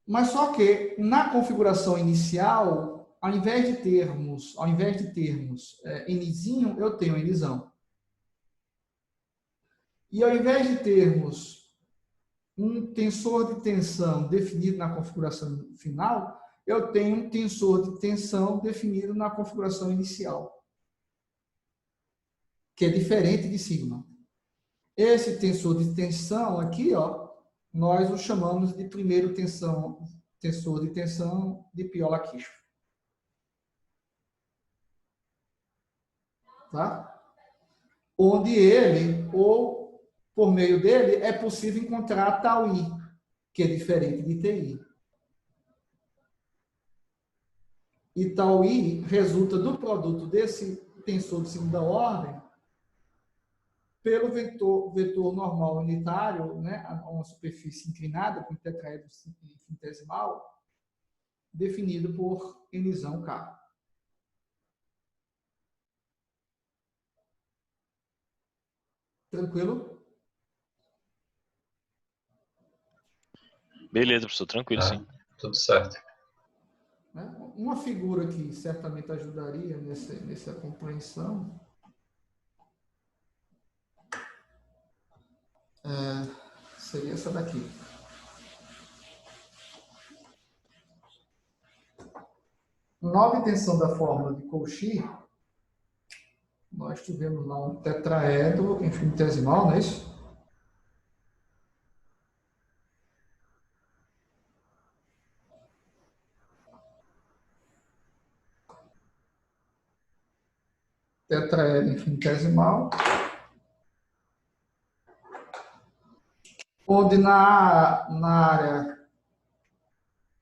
Mas só que na configuração inicial, ao invés de termos Nzinho, eu tenho Nzão. E ao invés de termos um tensor de tensão definido na configuração final, eu tenho um tensor de tensão definido na configuração inicial, que é diferente de sigma. Esse tensor de tensão aqui, ó, nós o chamamos de primeiro tensor de tensão de Piola-Kirchhoff. Tá? Onde ele, ou por meio dele, é possível encontrar tau i, que é diferente de ti. E tau i resulta do produto desse tensor de segunda ordem pelo vetor normal unitário, né, a uma superfície inclinada com tetraedro infinitesimal, definido por Nzão K. Tranquilo? Beleza, professor, tranquilo, sim. Tudo certo. Uma figura que certamente ajudaria nessa compreensão seria essa daqui. Na obtenção da fórmula de Cauchy, nós tivemos lá um tetraedro infinitesimal, não é isso? Tetraedro infinitesimal, onde na área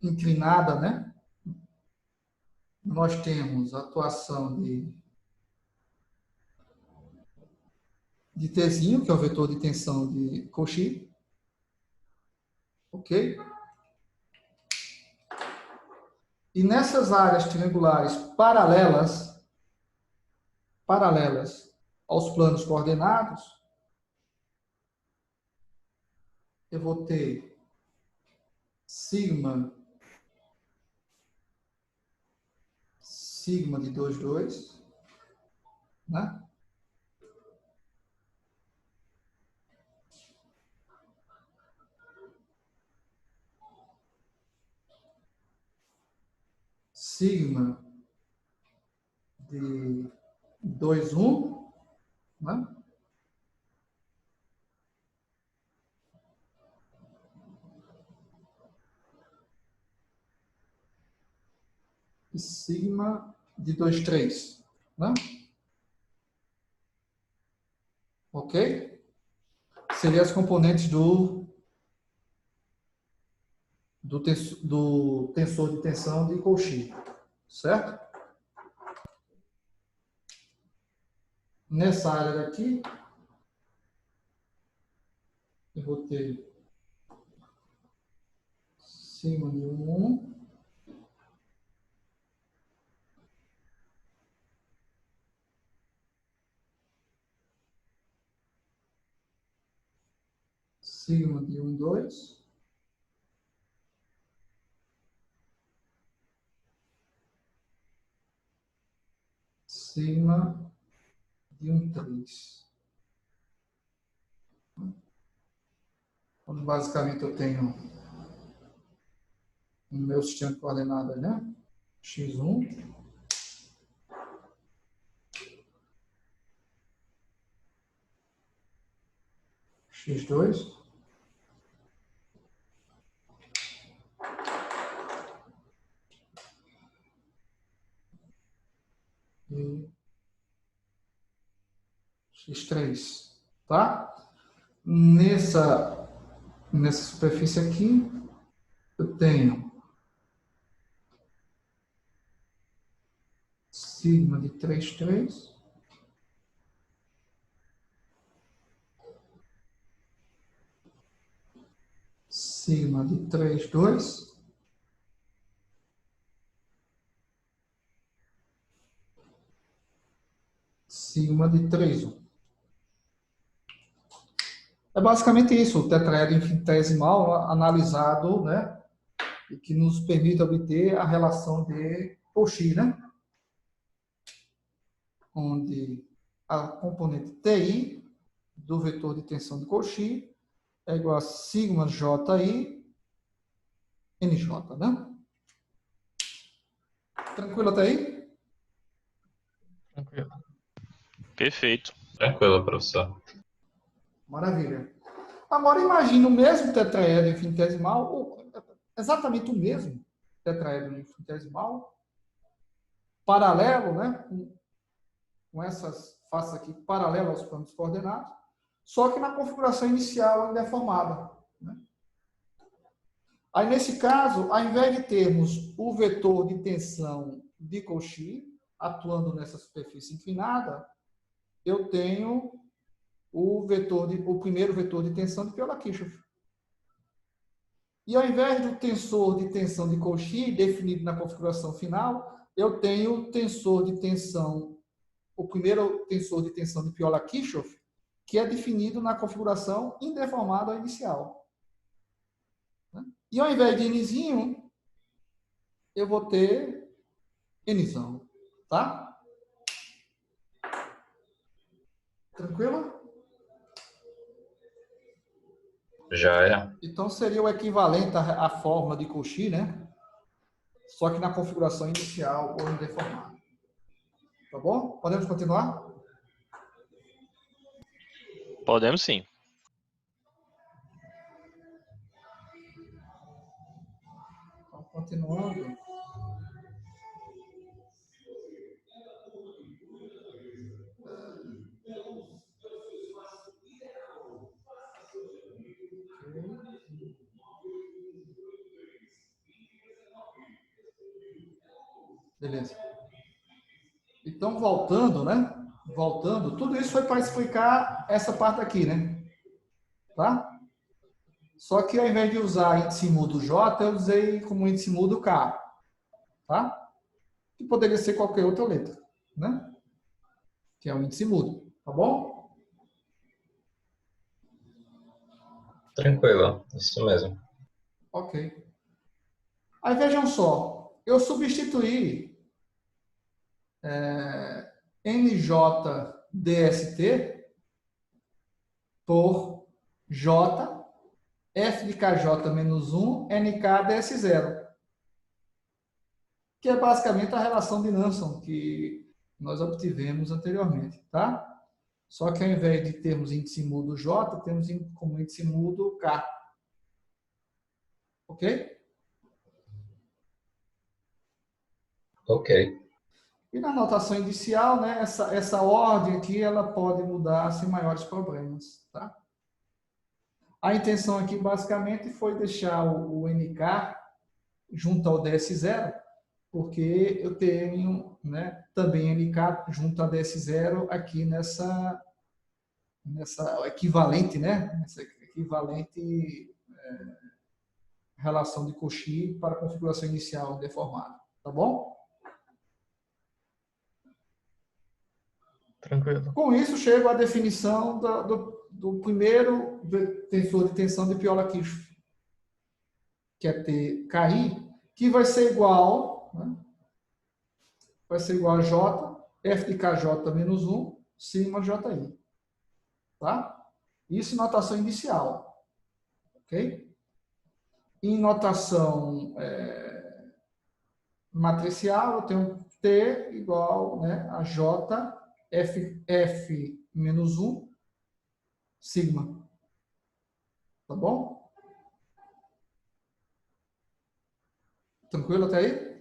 inclinada, né, nós temos a atuação de Tzinho, que é o vetor de tensão de Cauchy. Ok? E nessas áreas triangulares paralelas aos planos coordenados, eu vou ter sigma de 2, 2, né? Sigma de 2, 1, né? E sigma de 2, 3, né? Ok? Seriam as componentes do tensor de tensão de Cauchy, certo? Nessa área daqui, eu vou ter sigma de 1, sigma de 1, 2, sigma de 1, 3. Então, basicamente, eu tenho no meu sistema de coordenadas, né? X1, X2, e x3, tá? Nessa superfície aqui, eu tenho sigma de 3,3 sigma de 3,2 sigma de 3,1. É basicamente isso, o tetraedro infinitesimal analisado, né? E que nos permite obter a relação de Cauchy, né? Onde a componente TI do vetor de tensão de Cauchy é igual a sigma JI NJ, né? Tranquilo até aí? Tranquilo. Perfeito. Tranquilo, professor. Maravilha. Agora imagine o mesmo tetraedro infinitesimal, ou exatamente o mesmo tetraedro infinitesimal, paralelo, né? Com essas faces aqui paralelas aos planos coordenados, só que na configuração inicial ainda é formada. Né? Aí, nesse caso, ao invés de termos o vetor de tensão de Cauchy atuando nessa superfície inclinada, eu tenho o primeiro vetor de tensão de Piola-Kirchhoff. E ao invés do tensor de tensão de Cauchy definido na configuração final, eu tenho o tensor de tensão, o primeiro tensor de tensão de Piola-Kirchhoff, que é definido na configuração indeformada inicial. E ao invés de Nzinho, eu vou ter Nzão. Tá? Tranquilo? Já é. Então seria o equivalente à fórmula de Cauchy, né? Só que na configuração inicial ou indeformada. Tá bom? Podemos continuar? Podemos sim. Então, continuando. Beleza. Então, voltando, né? Voltando, tudo isso foi para explicar essa parte aqui, né? Tá? Só que ao invés de usar índice mudo J, eu usei como índice mudo K. Tá? Que poderia ser qualquer outra letra, né? Que é o índice mudo. Tá bom? Tranquilo. Isso mesmo. Ok. Aí vejam só, eu substituí NJDST por J, F de KJ menos 1, NK DS0. Que é basicamente a relação de Nansen que nós obtivemos anteriormente, tá? Só que ao invés de termos índice mudo J, temos como índice mudo K. Ok? Ok. E na notação inicial, né, essa ordem aqui ela pode mudar sem maiores problemas. Tá? A intenção aqui basicamente foi deixar o NK junto ao DS0, porque eu tenho, né, também NK junto ao DS0 aqui nessa equivalente, né, nessa equivalente relação de Cauchy para a configuração inicial deformada. Tá bom? Tranquilo. Com isso, chego à definição do primeiro tensor de tensão de Piola-Kirchhoff, que é TKI, que vai ser igual, né? Vai ser igual a J, F de KJ menos 1, sigma JI. Tá? Isso em notação inicial. Ok? Em notação matricial, eu tenho T igual, né, a J, F menos 1, sigma. Tá bom? Tranquilo até aí?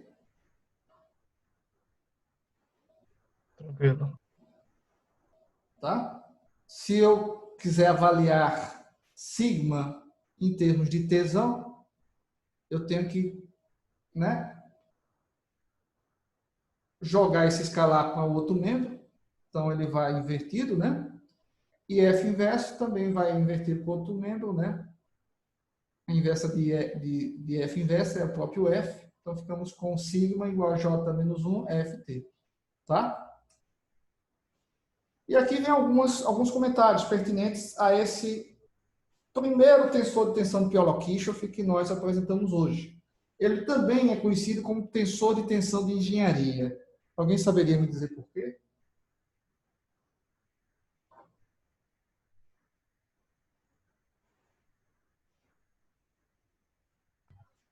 Tranquilo. Tá? Se eu quiser avaliar sigma em termos de tesão, eu tenho que, né, jogar esse escalar para o outro membro. Então, ele vai invertido, né? E F inverso também vai invertido para o outro membro, né? A inversa de F inversa é o próprio F. Então, ficamos com sigma igual a J menos 1 FT. Tá? E aqui vem alguns comentários pertinentes a esse primeiro tensor de tensão de Piola-Kirchhoff que nós apresentamos hoje. Ele também é conhecido como tensor de tensão de engenharia. Alguém saberia me dizer por quê?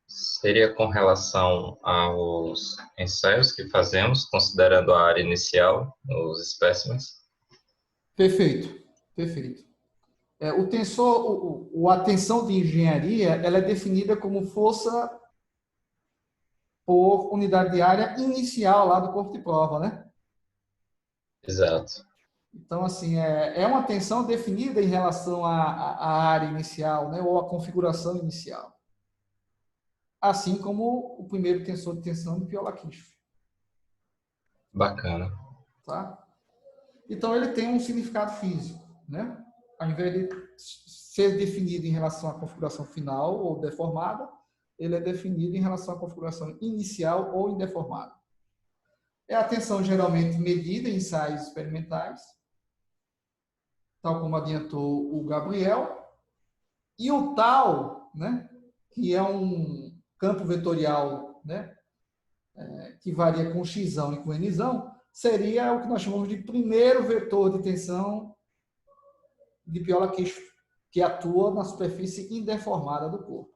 Seria com relação aos ensaios que fazemos, considerando a área inicial, os espécimes? Perfeito, perfeito. O tensor, a tensão de engenharia, ela é definida como força por unidade de área inicial lá do corpo de prova, né? Exato. Então, assim, é uma tensão definida em relação à área inicial, né? Ou à configuração inicial. Assim como o primeiro tensor de tensão de Piola-Kirchhoff. Bacana. Tá? Então, ele tem um significado físico, né? Ao invés de ser definido em relação à configuração final ou deformada, ele é definido em relação à configuração inicial ou indeformada. É a tensão geralmente medida em ensaios experimentais, tal como adiantou o Gabriel, e o tal, né, que é um campo vetorial, né, que varia com x e com n, seria o que nós chamamos de primeiro vetor de tensão de Piola-Kirchhoff, que atua na superfície indeformada do corpo.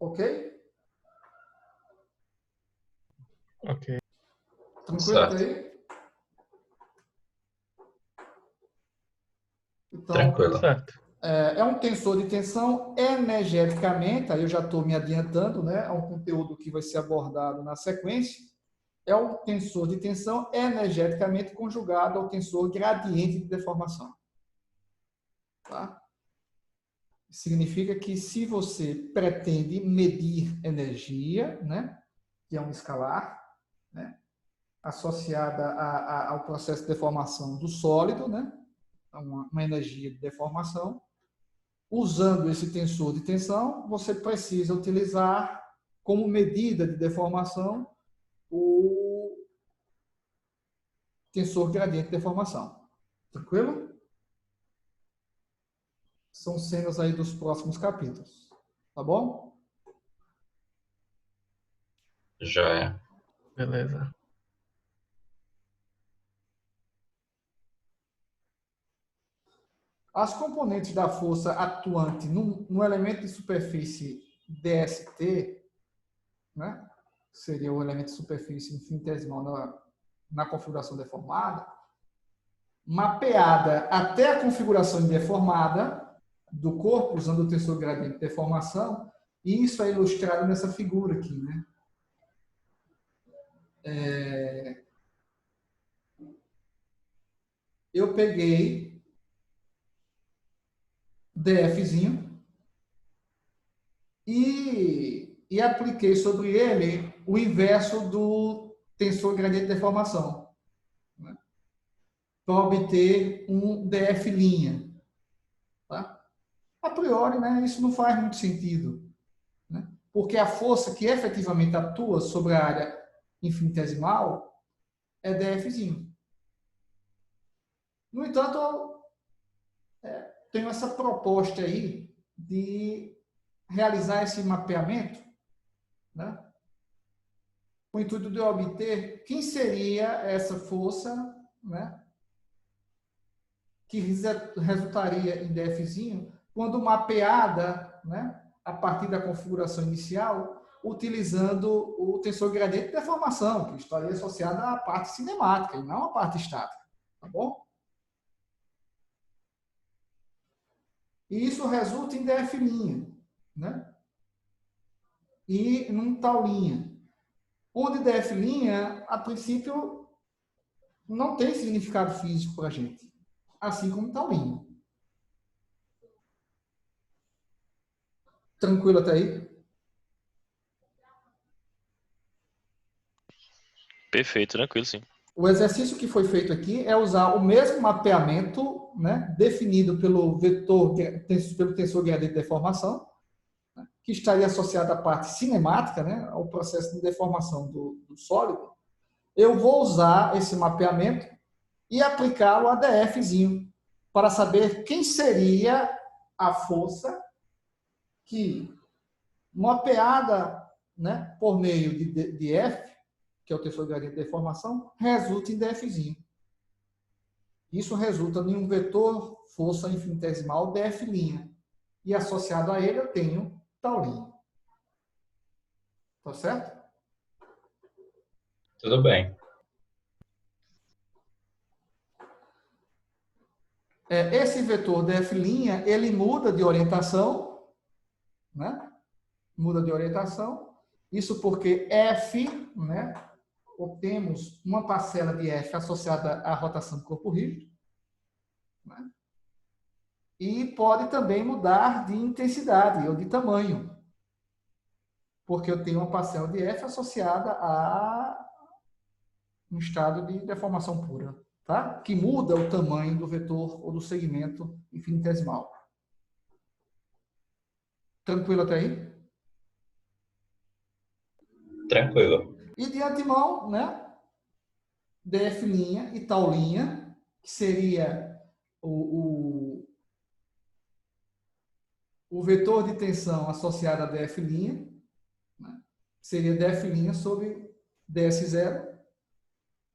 Ok? Ok. Tranquilo até Certo. aí? Então, Tranquilo. Certo. é um tensor de tensão energeticamente, aí eu já estou me adiantando, né? É um conteúdo que vai ser abordado na sequência. É um tensor de tensão energeticamente conjugado ao tensor gradiente de deformação. Tá? Significa que se você pretende medir energia, né? Que é um escalar, né? Associada ao processo de deformação do sólido, né? Uma energia de deformação. Usando esse tensor de tensão, você precisa utilizar como medida de deformação o tensor gradiente de deformação. Tranquilo? São cenas aí dos próximos capítulos. Tá bom? Já é. Beleza. As componentes da força atuante no elemento de superfície DST, né? Seria o elemento de superfície infinitesimal na configuração deformada, mapeada até a configuração deformada do corpo, usando o tensor gradiente de deformação, e isso é ilustrado nessa figura aqui, né? Eu peguei DFzinho e apliquei sobre ele o inverso do tensor gradiente de deformação, né? Para obter um DF'. Tá? A priori, né, isso não faz muito sentido, né? Porque a força que efetivamente atua sobre a área infinitesimal é DFzinho. No entanto, eu tenho essa proposta aí de realizar esse mapeamento, né, com o intuito de obter quem seria essa força, né, que resultaria em DFzinho quando mapeada, né, a partir da configuração inicial, utilizando o tensor gradiente de deformação, que estaria associado à parte cinemática e não à parte estática. Tá bom? E isso resulta em DF', né? E num tal linha. Onde DF', a princípio, não tem significado físico para a gente, assim como taulinha. Tranquilo até aí? Perfeito, tranquilo, sim. O exercício que foi feito aqui é usar o mesmo mapeamento, né, definido pelo vetor, pelo tensor guiado de deformação, né, que estaria associado à parte cinemática, né, ao processo de deformação do sólido. Eu vou usar esse mapeamento e aplicá-lo a DFzinho, para saber quem seria a força que, mapeada, né, por meio de F, que é o tensor gradient de deformação, resulta em DFzinho. Isso resulta em um vetor força infinitesimal df'. E associado a ele eu tenho taulinho. Tá certo? Tudo bem. Esse vetor df', ele muda de orientação, né? Muda de orientação. Isso porque F, né? Obtemos uma parcela de F associada à rotação do corpo rígido, né? E pode também mudar de intensidade ou de tamanho, porque eu tenho uma parcela de F associada a um estado de deformação pura, tá? Que muda o tamanho do vetor ou do segmento infinitesimal. Tranquilo até aí? Tranquilo. E de antemão, né? DF' e taulinha, que seria o vetor de tensão associado a DF', né? Seria DF' sobre DS0.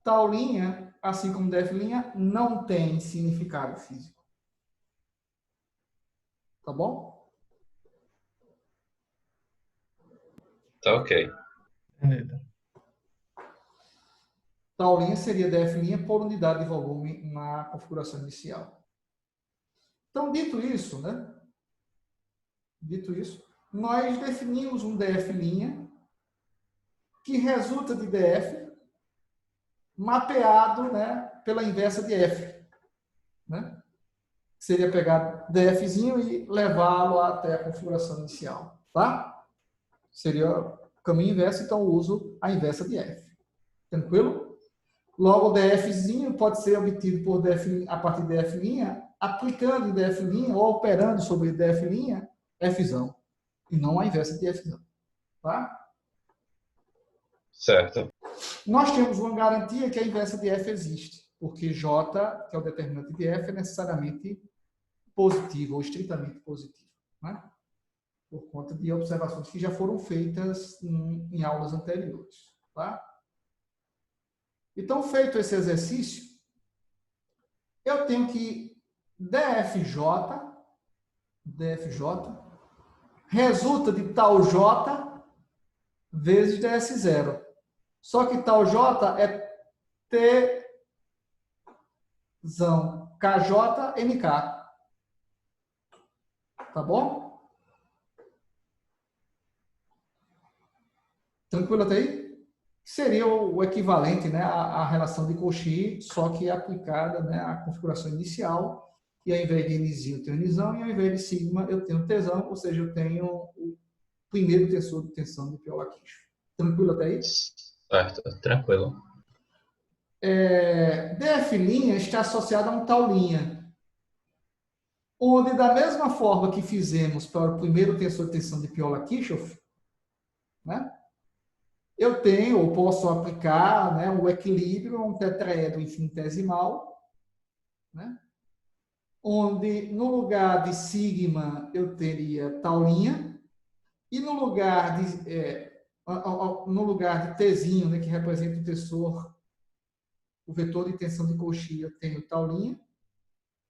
Taulinha, assim como DF', não tem significado físico. Tá bom? Tá ok. Entendido. Taulinha seria DF' por unidade de volume na configuração inicial. Então, dito isso, né? Dito isso, nós definimos um DF' que resulta de DF mapeado, né, pela inversa de F, né? Seria pegar DFzinho e levá-lo até a configuração inicial, tá? Seria o caminho inverso, então eu uso a inversa de F. Tranquilo? Logo, o DFzinho pode ser obtido por DF, a partir de DF', aplicando em DF' ou operando sobre DF', Fzão, e não a inversa de Fzão, tá? Certo. Nós temos uma garantia que a inversa de F existe, porque J, que é o determinante de F, é necessariamente positivo ou estritamente positivo, né? Por conta de observações que já foram feitas em aulas anteriores, tá? Então, feito esse exercício, eu tenho que DFJ resulta de tal J vezes DS0. Só que tal J é Tzão KJNK. Tá bom? Tranquilo até aí? Seria o equivalente, né, à relação de Cauchy, só que aplicada, né, à configuração inicial. E ao invés de Nzinho, eu tenho Nzão, e ao invés de sigma, eu tenho Tzão, ou seja, eu tenho o primeiro tensor de tensão de Piola-Quispe. Tranquilo até aí? Certo. Tranquilo. DF' está associado a um taulinha, onde, da mesma forma que fizemos para o primeiro tensor de tensão de Piola-Kirchhoff, né, eu tenho, ou posso aplicar, né, o equilíbrio a um tetraedro infinitesimal, né, onde no lugar de sigma eu teria taulinha, e no lugar de tzinho, né, que representa o tensor, o vetor de tensão de Cauchy, eu tenho taulinha,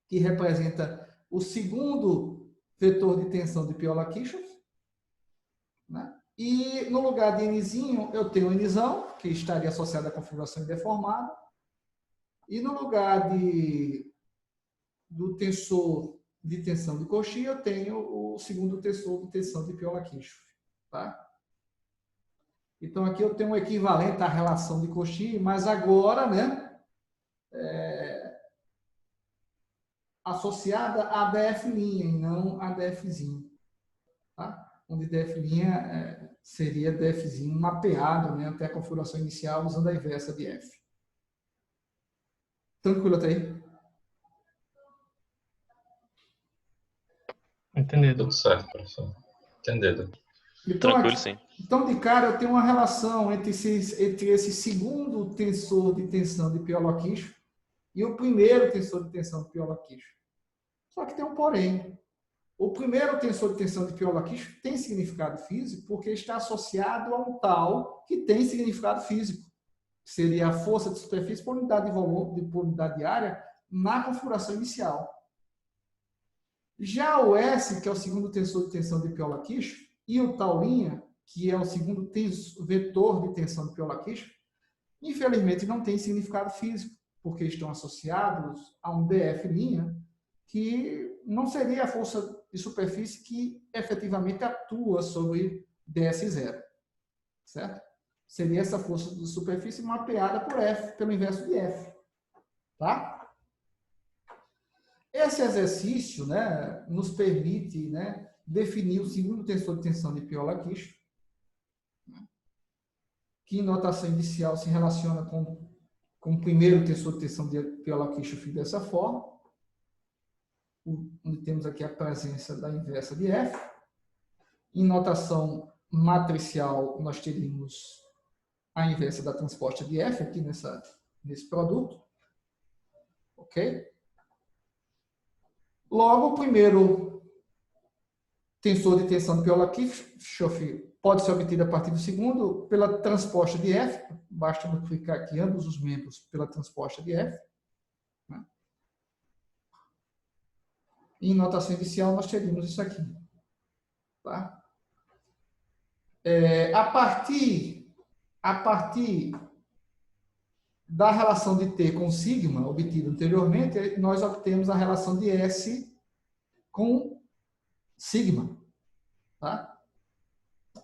que representa o segundo vetor de tensão de Piola-Kirchhoff, né? E no lugar de Nzinho, eu tenho Nzão, que estaria associado à configuração deformada. E no lugar do tensor de tensão de Cauchy, eu tenho o segundo tensor de tensão de Piola-Kirchhoff, tá? Então, aqui eu tenho um equivalente à relação de Cauchy, mas agora, né, associada a DF' e não a DF'zinho. Tá? Onde DF' seria DF'zinho mapeado, né, até a configuração inicial usando a inversa de F. Tranquilo até aí? Entendido. Tudo certo, professor. Entendido. Então, Tranquilo, aqui, sim. então, de cara, eu tenho uma relação entre esse segundo tensor de tensão de Piola-Quispe e o primeiro tensor de tensão de Piola-Quispe. Só que tem um porém. O primeiro tensor de tensão de Piola-Quispe tem significado físico porque está associado a um tal que tem significado físico. Seria a força de superfície por unidade de volume, por unidade de área, na configuração inicial. Já o S, que é o segundo tensor de tensão de Piola-Quispe, e o taulinha, que é o segundo vetor de tensão de Piola-Quispe, infelizmente não tem significado físico, porque estão associados a um DF', que não seria a força de superfície que efetivamente atua sobre DS0, certo? Seria essa força de superfície mapeada por F, pelo inverso de F, tá? Esse exercício, né, nos permite, né, definir o segundo tensor de tensão de Piola-Quispe, que em notação inicial se relaciona com o primeiro tensor de tensão de Piola-Quispe dessa forma, onde temos aqui a presença da inversa de F. Em notação matricial, nós teríamos a inversa da transposta de F aqui nesse produto. Ok? Logo, o primeiro tensor de tensão de Piola-Quispe pode ser obtido a partir do segundo pela transposta de F. Basta multiplicar aqui ambos os membros pela transposta de F. Né? Em notação inicial, nós teríamos isso aqui. Tá? A partir da relação de T com sigma, obtida anteriormente, nós obtemos a relação de S com sigma. Tá?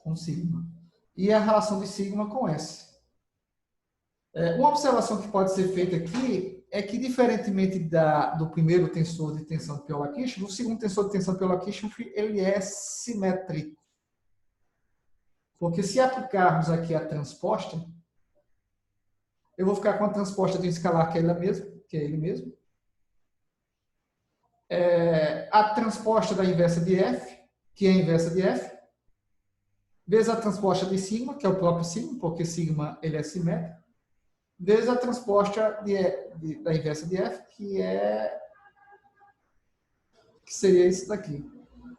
Com sigma. E a relação de sigma com S. Uma observação que pode ser feita aqui é que, diferentemente do primeiro tensor de tensão de Piola-Quispe, o segundo tensor de tensão de Piola-Quispe ele é simétrico. Porque se aplicarmos aqui a transposta, eu vou ficar com a transposta de um escalar que é ele mesmo. A transposta da inversa de F, que é a inversa de F, vezes a transposta de sigma, que é o próprio sigma, porque sigma ele é simétrico, vezes a transposta da inversa de F, que seria isso daqui.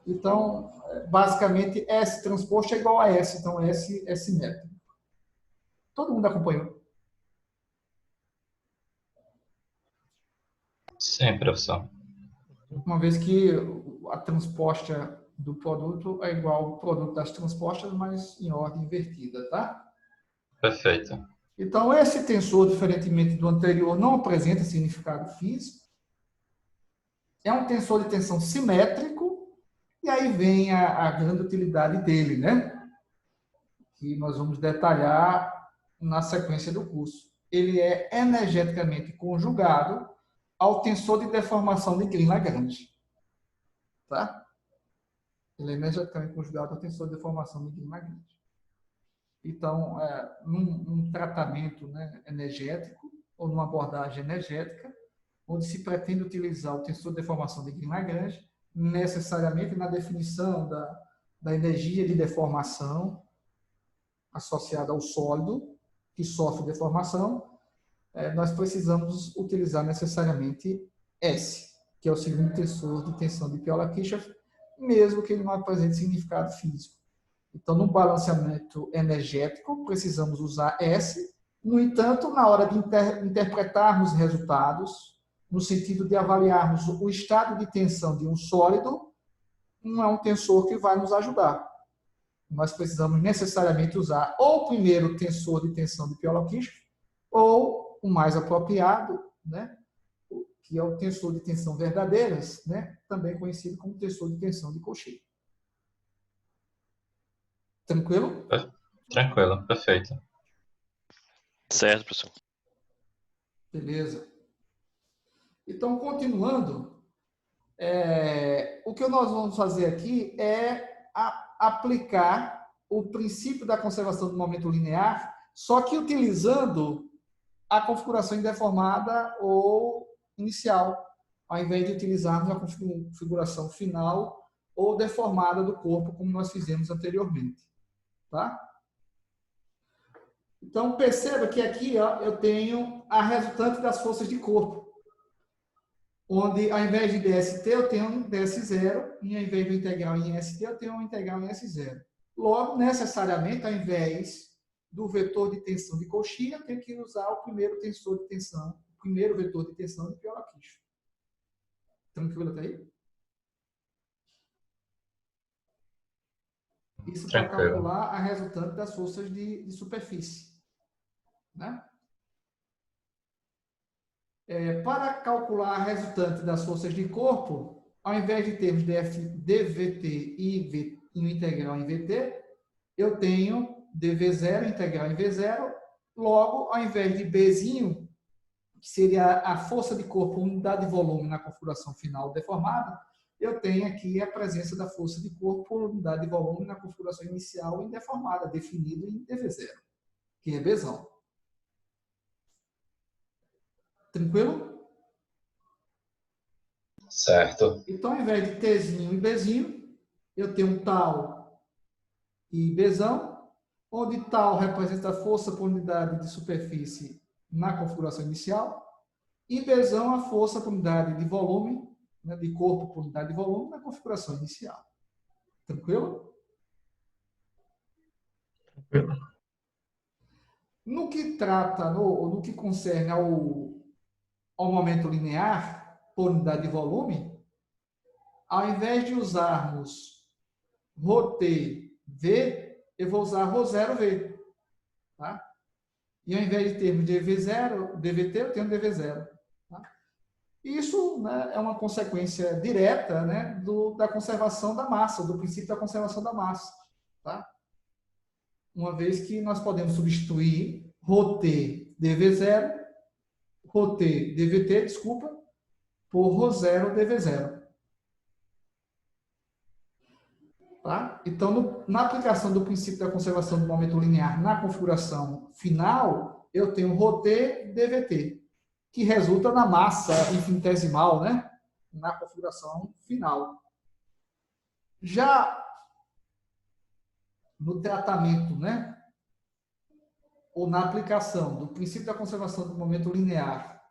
Então, basicamente, S transposto é igual a S, então S é simétrico. Todo mundo acompanhou? Sim, professor. Uma vez que a transposta do produto é igual ao produto das transpostas, mas em ordem invertida, tá? Perfeito. Então, esse tensor, diferentemente do anterior, não apresenta significado físico. É um tensor de tensão simétrico, e aí vem a grande utilidade dele, né? Que nós vamos detalhar na sequência do curso. Ele é energeticamente conjugado ao tensor de deformação de Green-Lagrange. Tá? Ele é energeticamente conjugado ao tensor de deformação de Green-Lagrange. Então, num tratamento, né, energético, ou numa abordagem energética, onde se pretende utilizar o tensor de deformação de Green-Lagrange, necessariamente na definição da energia de deformação associada ao sólido que sofre deformação, nós precisamos utilizar necessariamente S, que é o segundo tensor de tensão de Piola-Quispe, mesmo que ele não apresente significado físico. Então, no balanceamento energético, precisamos usar S. No entanto, na hora de interpretarmos resultados, no sentido de avaliarmos o estado de tensão de um sólido, não é um tensor que vai nos ajudar. Nós precisamos necessariamente usar ou o primeiro tensor de tensão de Piola-Quispe, ou o mais apropriado, né, que é o tensor de tensão verdadeiras, né, também conhecido como tensor de tensão de Cauchy. Tranquilo? Tranquilo, perfeito. Certo, professor. Beleza. Então, continuando, o que nós vamos fazer aqui é aplicar o princípio da conservação do momento linear, só que utilizando a configuração indeformada ou inicial, ao invés de utilizarmos a configuração final ou deformada do corpo, como nós fizemos anteriormente. Tá? Então, perceba que aqui ó, eu tenho a resultante das forças de corpo, onde ao invés de DST eu tenho um DS0 e ao invés do integral em ST eu tenho um integral em S0. Logo, necessariamente, ao invés do vetor de tensão de coxinha, eu tenho que usar o primeiro tensor de tensão, o primeiro vetor de tensão de Piola-Quispe. Tranquilo até aí? Isso para calcular a resultante das forças de superfície. Né? Para calcular a resultante das forças de corpo, ao invés de termos dVt e um integral em Vt, eu tenho dV0 integral em V0. Logo, ao invés de Bzinho, que seria a força de corpo unidade de volume na configuração final deformada, eu tenho aqui a presença da força de corpo por unidade de volume na configuração inicial indeformada, definido em dV0, que é Bzão. Tranquilo? Certo. Então, ao invés de Tzinho e Bzinho, eu tenho tal e Bzão, onde tal representa a força por unidade de superfície na configuração inicial e Bzão a força por unidade de volume, né, de corpo por unidade de volume na configuração inicial. Tranquilo? Tranquilo. No que trata, no que concerne ao momento linear por unidade de volume, ao invés de usarmos ρt-v, eu vou usar ρ0v. Tá? E ao invés de termos dv0, dvt, eu tenho dv0. Tá? Isso, né, é uma consequência direta, né, da conservação da massa, do princípio da conservação da massa. Tá? Uma vez que nós podemos substituir ρt dv0, ρt dvt, desculpa, por ρ0 dv0. Tá? Então, na aplicação do princípio da conservação do momento linear na configuração final, eu tenho ρt dvt, que resulta na massa infinitesimal, né? Na configuração final. Já no tratamento, né? Ou na aplicação do princípio da conservação do momento linear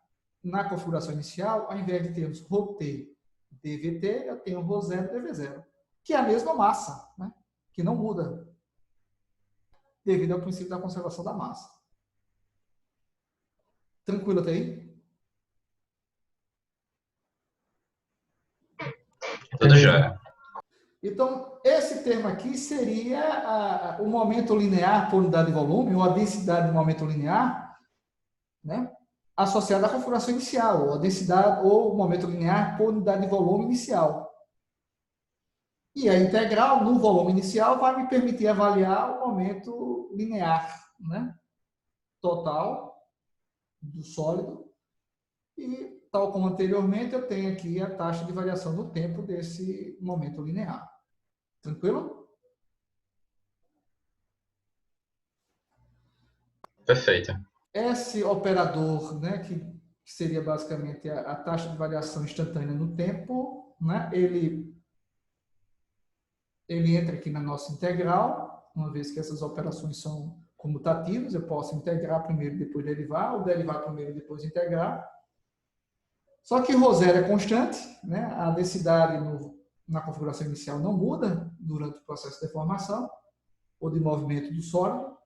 na configuração inicial, ao invés de termos ρt dvt, eu tenho ρ0 dv0, que é a mesma massa, né? Que não muda, devido ao princípio da conservação da massa. Tranquilo até aí? Tudo já. Então, esse termo aqui seria o momento linear por unidade de volume, ou a densidade de momento linear, né? Associada à configuração inicial, ou a densidade ou o momento linear por unidade de volume inicial. E a integral no volume inicial vai me permitir avaliar o momento linear, né? Total do sólido. E, tal como anteriormente, eu tenho aqui a taxa de variação do tempo desse momento linear. Tranquilo? Perfeito. Esse operador, né, que seria basicamente a taxa de variação instantânea no tempo, né, ele entra aqui na nossa integral, uma vez que essas operações são comutativas, eu posso integrar primeiro e depois derivar, ou derivar primeiro e depois integrar. Só que ρ0 é constante, né, a densidade na configuração inicial não muda durante o processo de deformação ou de movimento do sólido.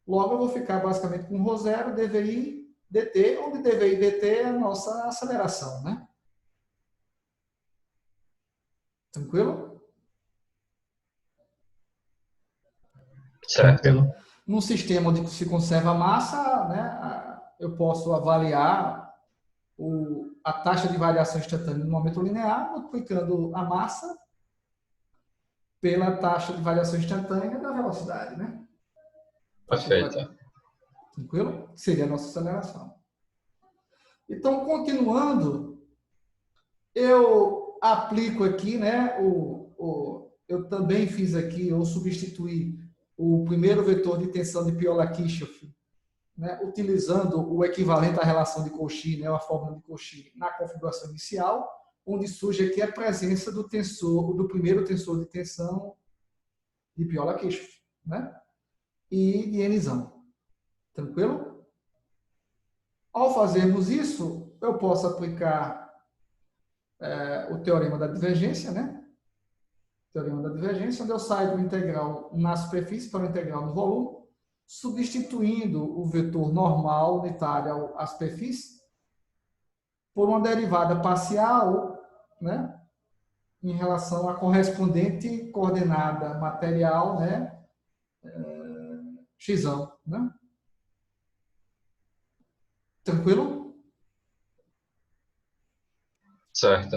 Logo, eu vou ficar basicamente com ρ0, dvi, dt, onde dvi e dt é a nossa aceleração, né? Tranquilo? Certo. Tranquilo. Num sistema onde se conserva a massa, né, eu posso avaliar a taxa de variação instantânea no momento linear, multiplicando a massa pela taxa de variação instantânea da velocidade, né? Perfeito. Tranquilo? Seria a nossa aceleração. Então, continuando, eu aplico aqui, né, eu também fiz aqui, eu substituí o primeiro vetor de tensão de Piola-Kirchhoff, né, utilizando o equivalente à relação de Cauchy, né, a fórmula de Cauchy, na configuração inicial, onde surge aqui a presença do tensor, do primeiro tensor de tensão de Piola-Kirchhoff, né, e de Nzão. Tranquilo? Ao fazermos isso, eu posso aplicar o teorema da divergência, né? Teorema da divergência, onde eu saio do integral na superfície para o integral no volume, substituindo o vetor normal unitário à superfície por uma derivada parcial, né? Em relação à correspondente coordenada material, né? X, né? Tranquilo? Certo.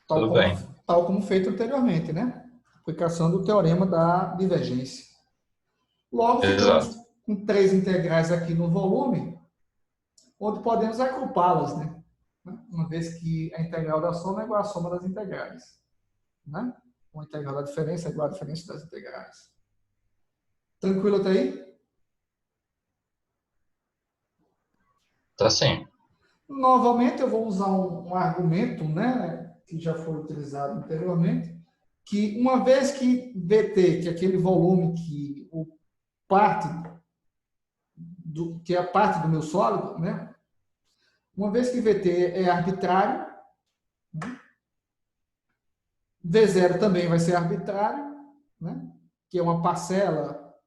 Tal Tudo como, bem. tal como feito anteriormente, né? Aplicação do teorema da divergência. Logo, ficamos Exato. com 3 integrais aqui no volume, onde podemos agrupá-las, né? Uma vez que a integral da soma é igual à soma das integrais, né? A integral da diferença é igual à diferença das integrais. Tranquilo até aí? Tá sim. Novamente, eu vou usar um argumento, né, que já foi utilizado anteriormente, que uma vez que VT, que é aquele volume que é a parte do meu sólido, né, uma vez que VT é arbitrário, né, V0 também vai ser arbitrário, né, que é uma parcela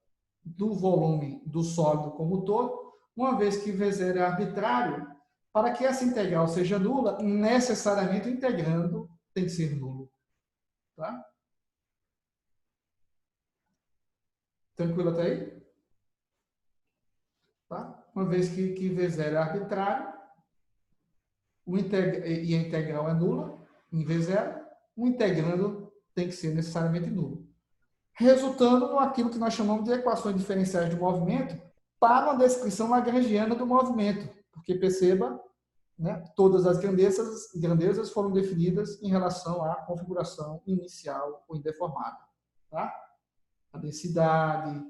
do volume do sólido como todo, uma vez que V0 é arbitrário, para que essa integral seja nula, necessariamente o integrando tem que ser nulo. Tá? Tranquilo até aí? Tá? Uma vez que V0 é arbitrário e a integral é nula, em V0, o integrando tem que ser necessariamente nulo. Resultando naquilo que nós chamamos de equações diferenciais de movimento para uma descrição lagrangiana do movimento. Porque perceba, né, todas as grandezas foram definidas em relação à configuração inicial ou indeformada. Tá? A densidade,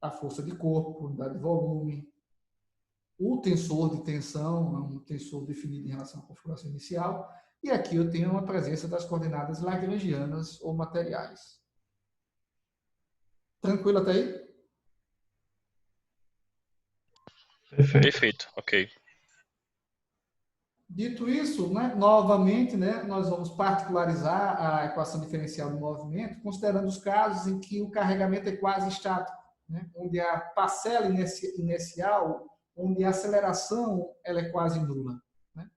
a força de corpo, a unidade de volume, o tensor de tensão, é um tensor definido em relação à configuração inicial, e aqui eu tenho a presença das coordenadas lagrangianas ou materiais. Tranquilo até aí? Perfeito. Perfeito, ok. Dito isso, né, novamente, né, nós vamos particularizar a equação diferencial do movimento, considerando os casos em que o carregamento é quase estático, né, onde a parcela inicial, onde a aceleração ela é quase nula. Né?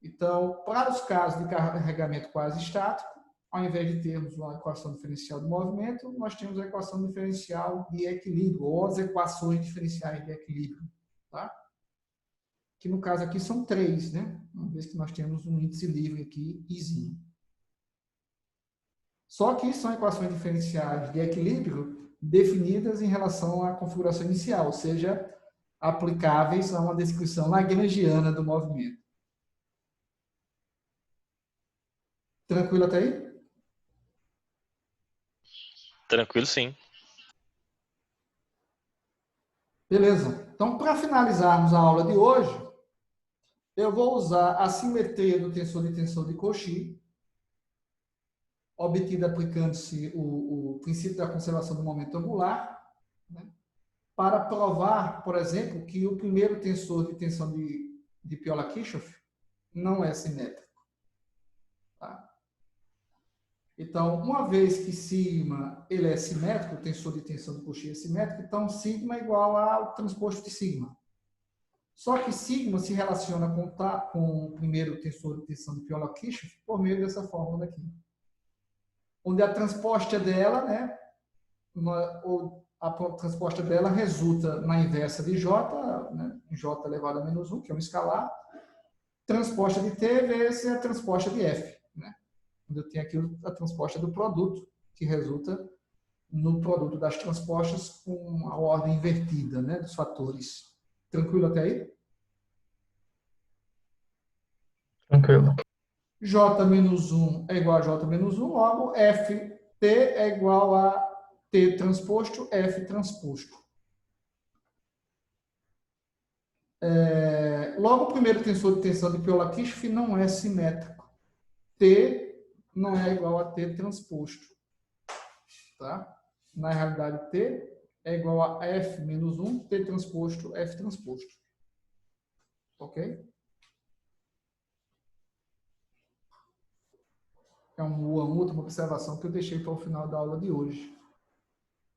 Então, para os casos de carregamento quase estático, ao invés de termos uma equação diferencial do movimento, nós temos a equação diferencial de equilíbrio, ou as equações diferenciais de equilíbrio. Tá? Que no caso aqui são 3, né? Uma vez que nós temos um índice livre aqui, izinho. Só que são equações diferenciais de equilíbrio definidas em relação à configuração inicial, ou seja, aplicáveis a uma descrição lagrangiana do movimento. Tranquilo até aí? Tranquilo, sim. Beleza. Então, para finalizarmos a aula de hoje, eu vou usar a simetria do tensor de tensão de Cauchy, obtida aplicando-se o princípio da conservação do momento angular, né, para provar, por exemplo, que o primeiro tensor de tensão de Piola-Kirchhoff não é simétrico. Tá? Então, uma vez que sigma ele é simétrico, o tensor de tensão de Cauchy é simétrico, então sigma é igual ao transposto de sigma. Só que sigma se relaciona com o primeiro tensor de tensão de Piola-Kirchhoff por meio dessa fórmula daqui. Onde a transposta dela, né, a transposta dela resulta na inversa de J, né, J elevado a menos 1, que é um escalar. Transposta de T vezes a transposta de F. Né? Onde eu tenho aqui a transposta do produto, que resulta no produto das transpostas com a ordem invertida, né, dos fatores. Tranquilo até aí? Tranquilo. J menos 1 é igual a J menos 1, logo FT é igual a T transposto, F transposto. Logo, o primeiro tensor de tensão de Piola-Kirchhoff não é simétrico. T não é igual a T transposto. Tá? Na realidade, T é igual a F menos 1, T transposto, F transposto. Ok? É uma última observação que eu deixei para o final da aula de hoje.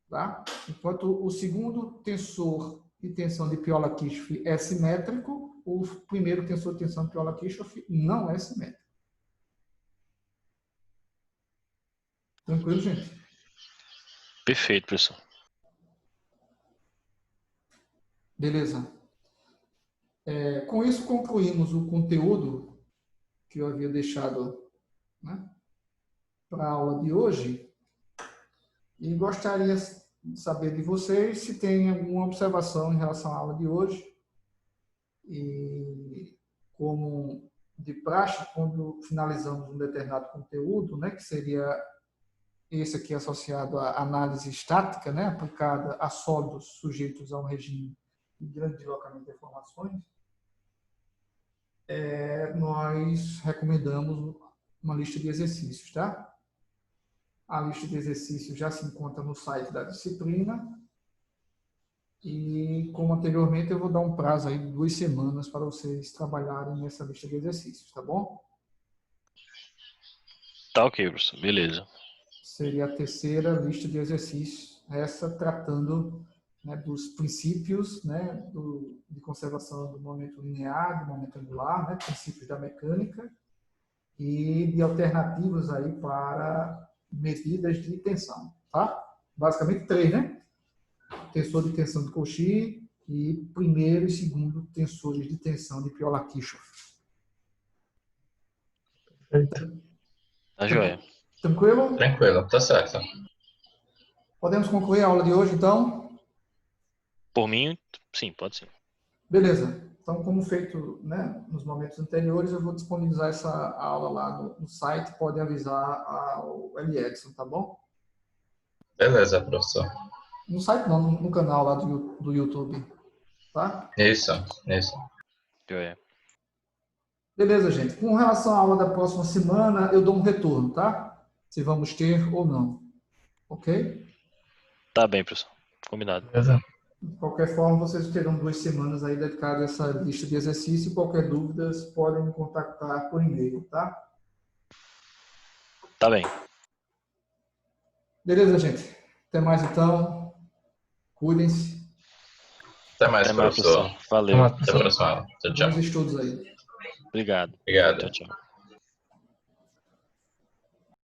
Tá? Enquanto o segundo tensor de tensão de Piola-Kirchhoff é simétrico, o primeiro tensor de tensão de Piola-Kirchhoff não é simétrico. Tranquilo, gente? Perfeito, professor. Beleza. Com isso, concluímos o conteúdo que eu havia deixado, né, para a aula de hoje. E gostaria de saber de vocês se tem alguma observação em relação à aula de hoje. E como de praxe, quando finalizamos um determinado conteúdo, né, que seria esse aqui associado à análise estática, né, aplicada a sólidos sujeitos a um regime de grande deslocamento de informações, nós recomendamos uma lista de exercícios, tá? A lista de exercícios já se encontra no site da disciplina e, como anteriormente, eu vou dar um prazo aí de 2 semanas para vocês trabalharem nessa lista de exercícios, tá bom? Tá ok, professor. Beleza. Seria a terceira lista de exercícios, essa tratando, né, dos princípios, né, de conservação do momento linear, do momento angular, né, princípios da mecânica e de alternativas aí para medidas de tensão, tá? Basicamente 3, né? Tensor de tensão de Cauchy e primeiro e segundo tensores de tensão de Piola-Kirchhoff. Tá joia. Tranquilo? Tranquilo, tá certo. Podemos concluir a aula de hoje, então? Por mim, sim, pode sim. Beleza. Então, como feito, né, nos momentos anteriores, eu vou disponibilizar essa aula lá no site, pode avisar ao L. Edson, tá bom? Beleza, professor. No site não, no canal lá do YouTube, tá? Isso. Joia. Beleza, gente. Com relação à aula da próxima semana, eu dou um retorno, tá? Se vamos ter ou não. Ok? Tá bem, professor. Combinado. Beleza. De qualquer forma, vocês terão 2 semanas aí dedicadas a essa lista de exercícios. Qualquer dúvida, podem me contactar por e-mail, tá? Tá bem. Beleza, gente. Até mais então. Cuidem-se. Até mais, Até mais, professor. professor. Valeu. Vamos lá, Até a professor. próxima aula. Tchau, tchau. Bons estudos aí. Obrigado. Obrigado. Tchau, tchau.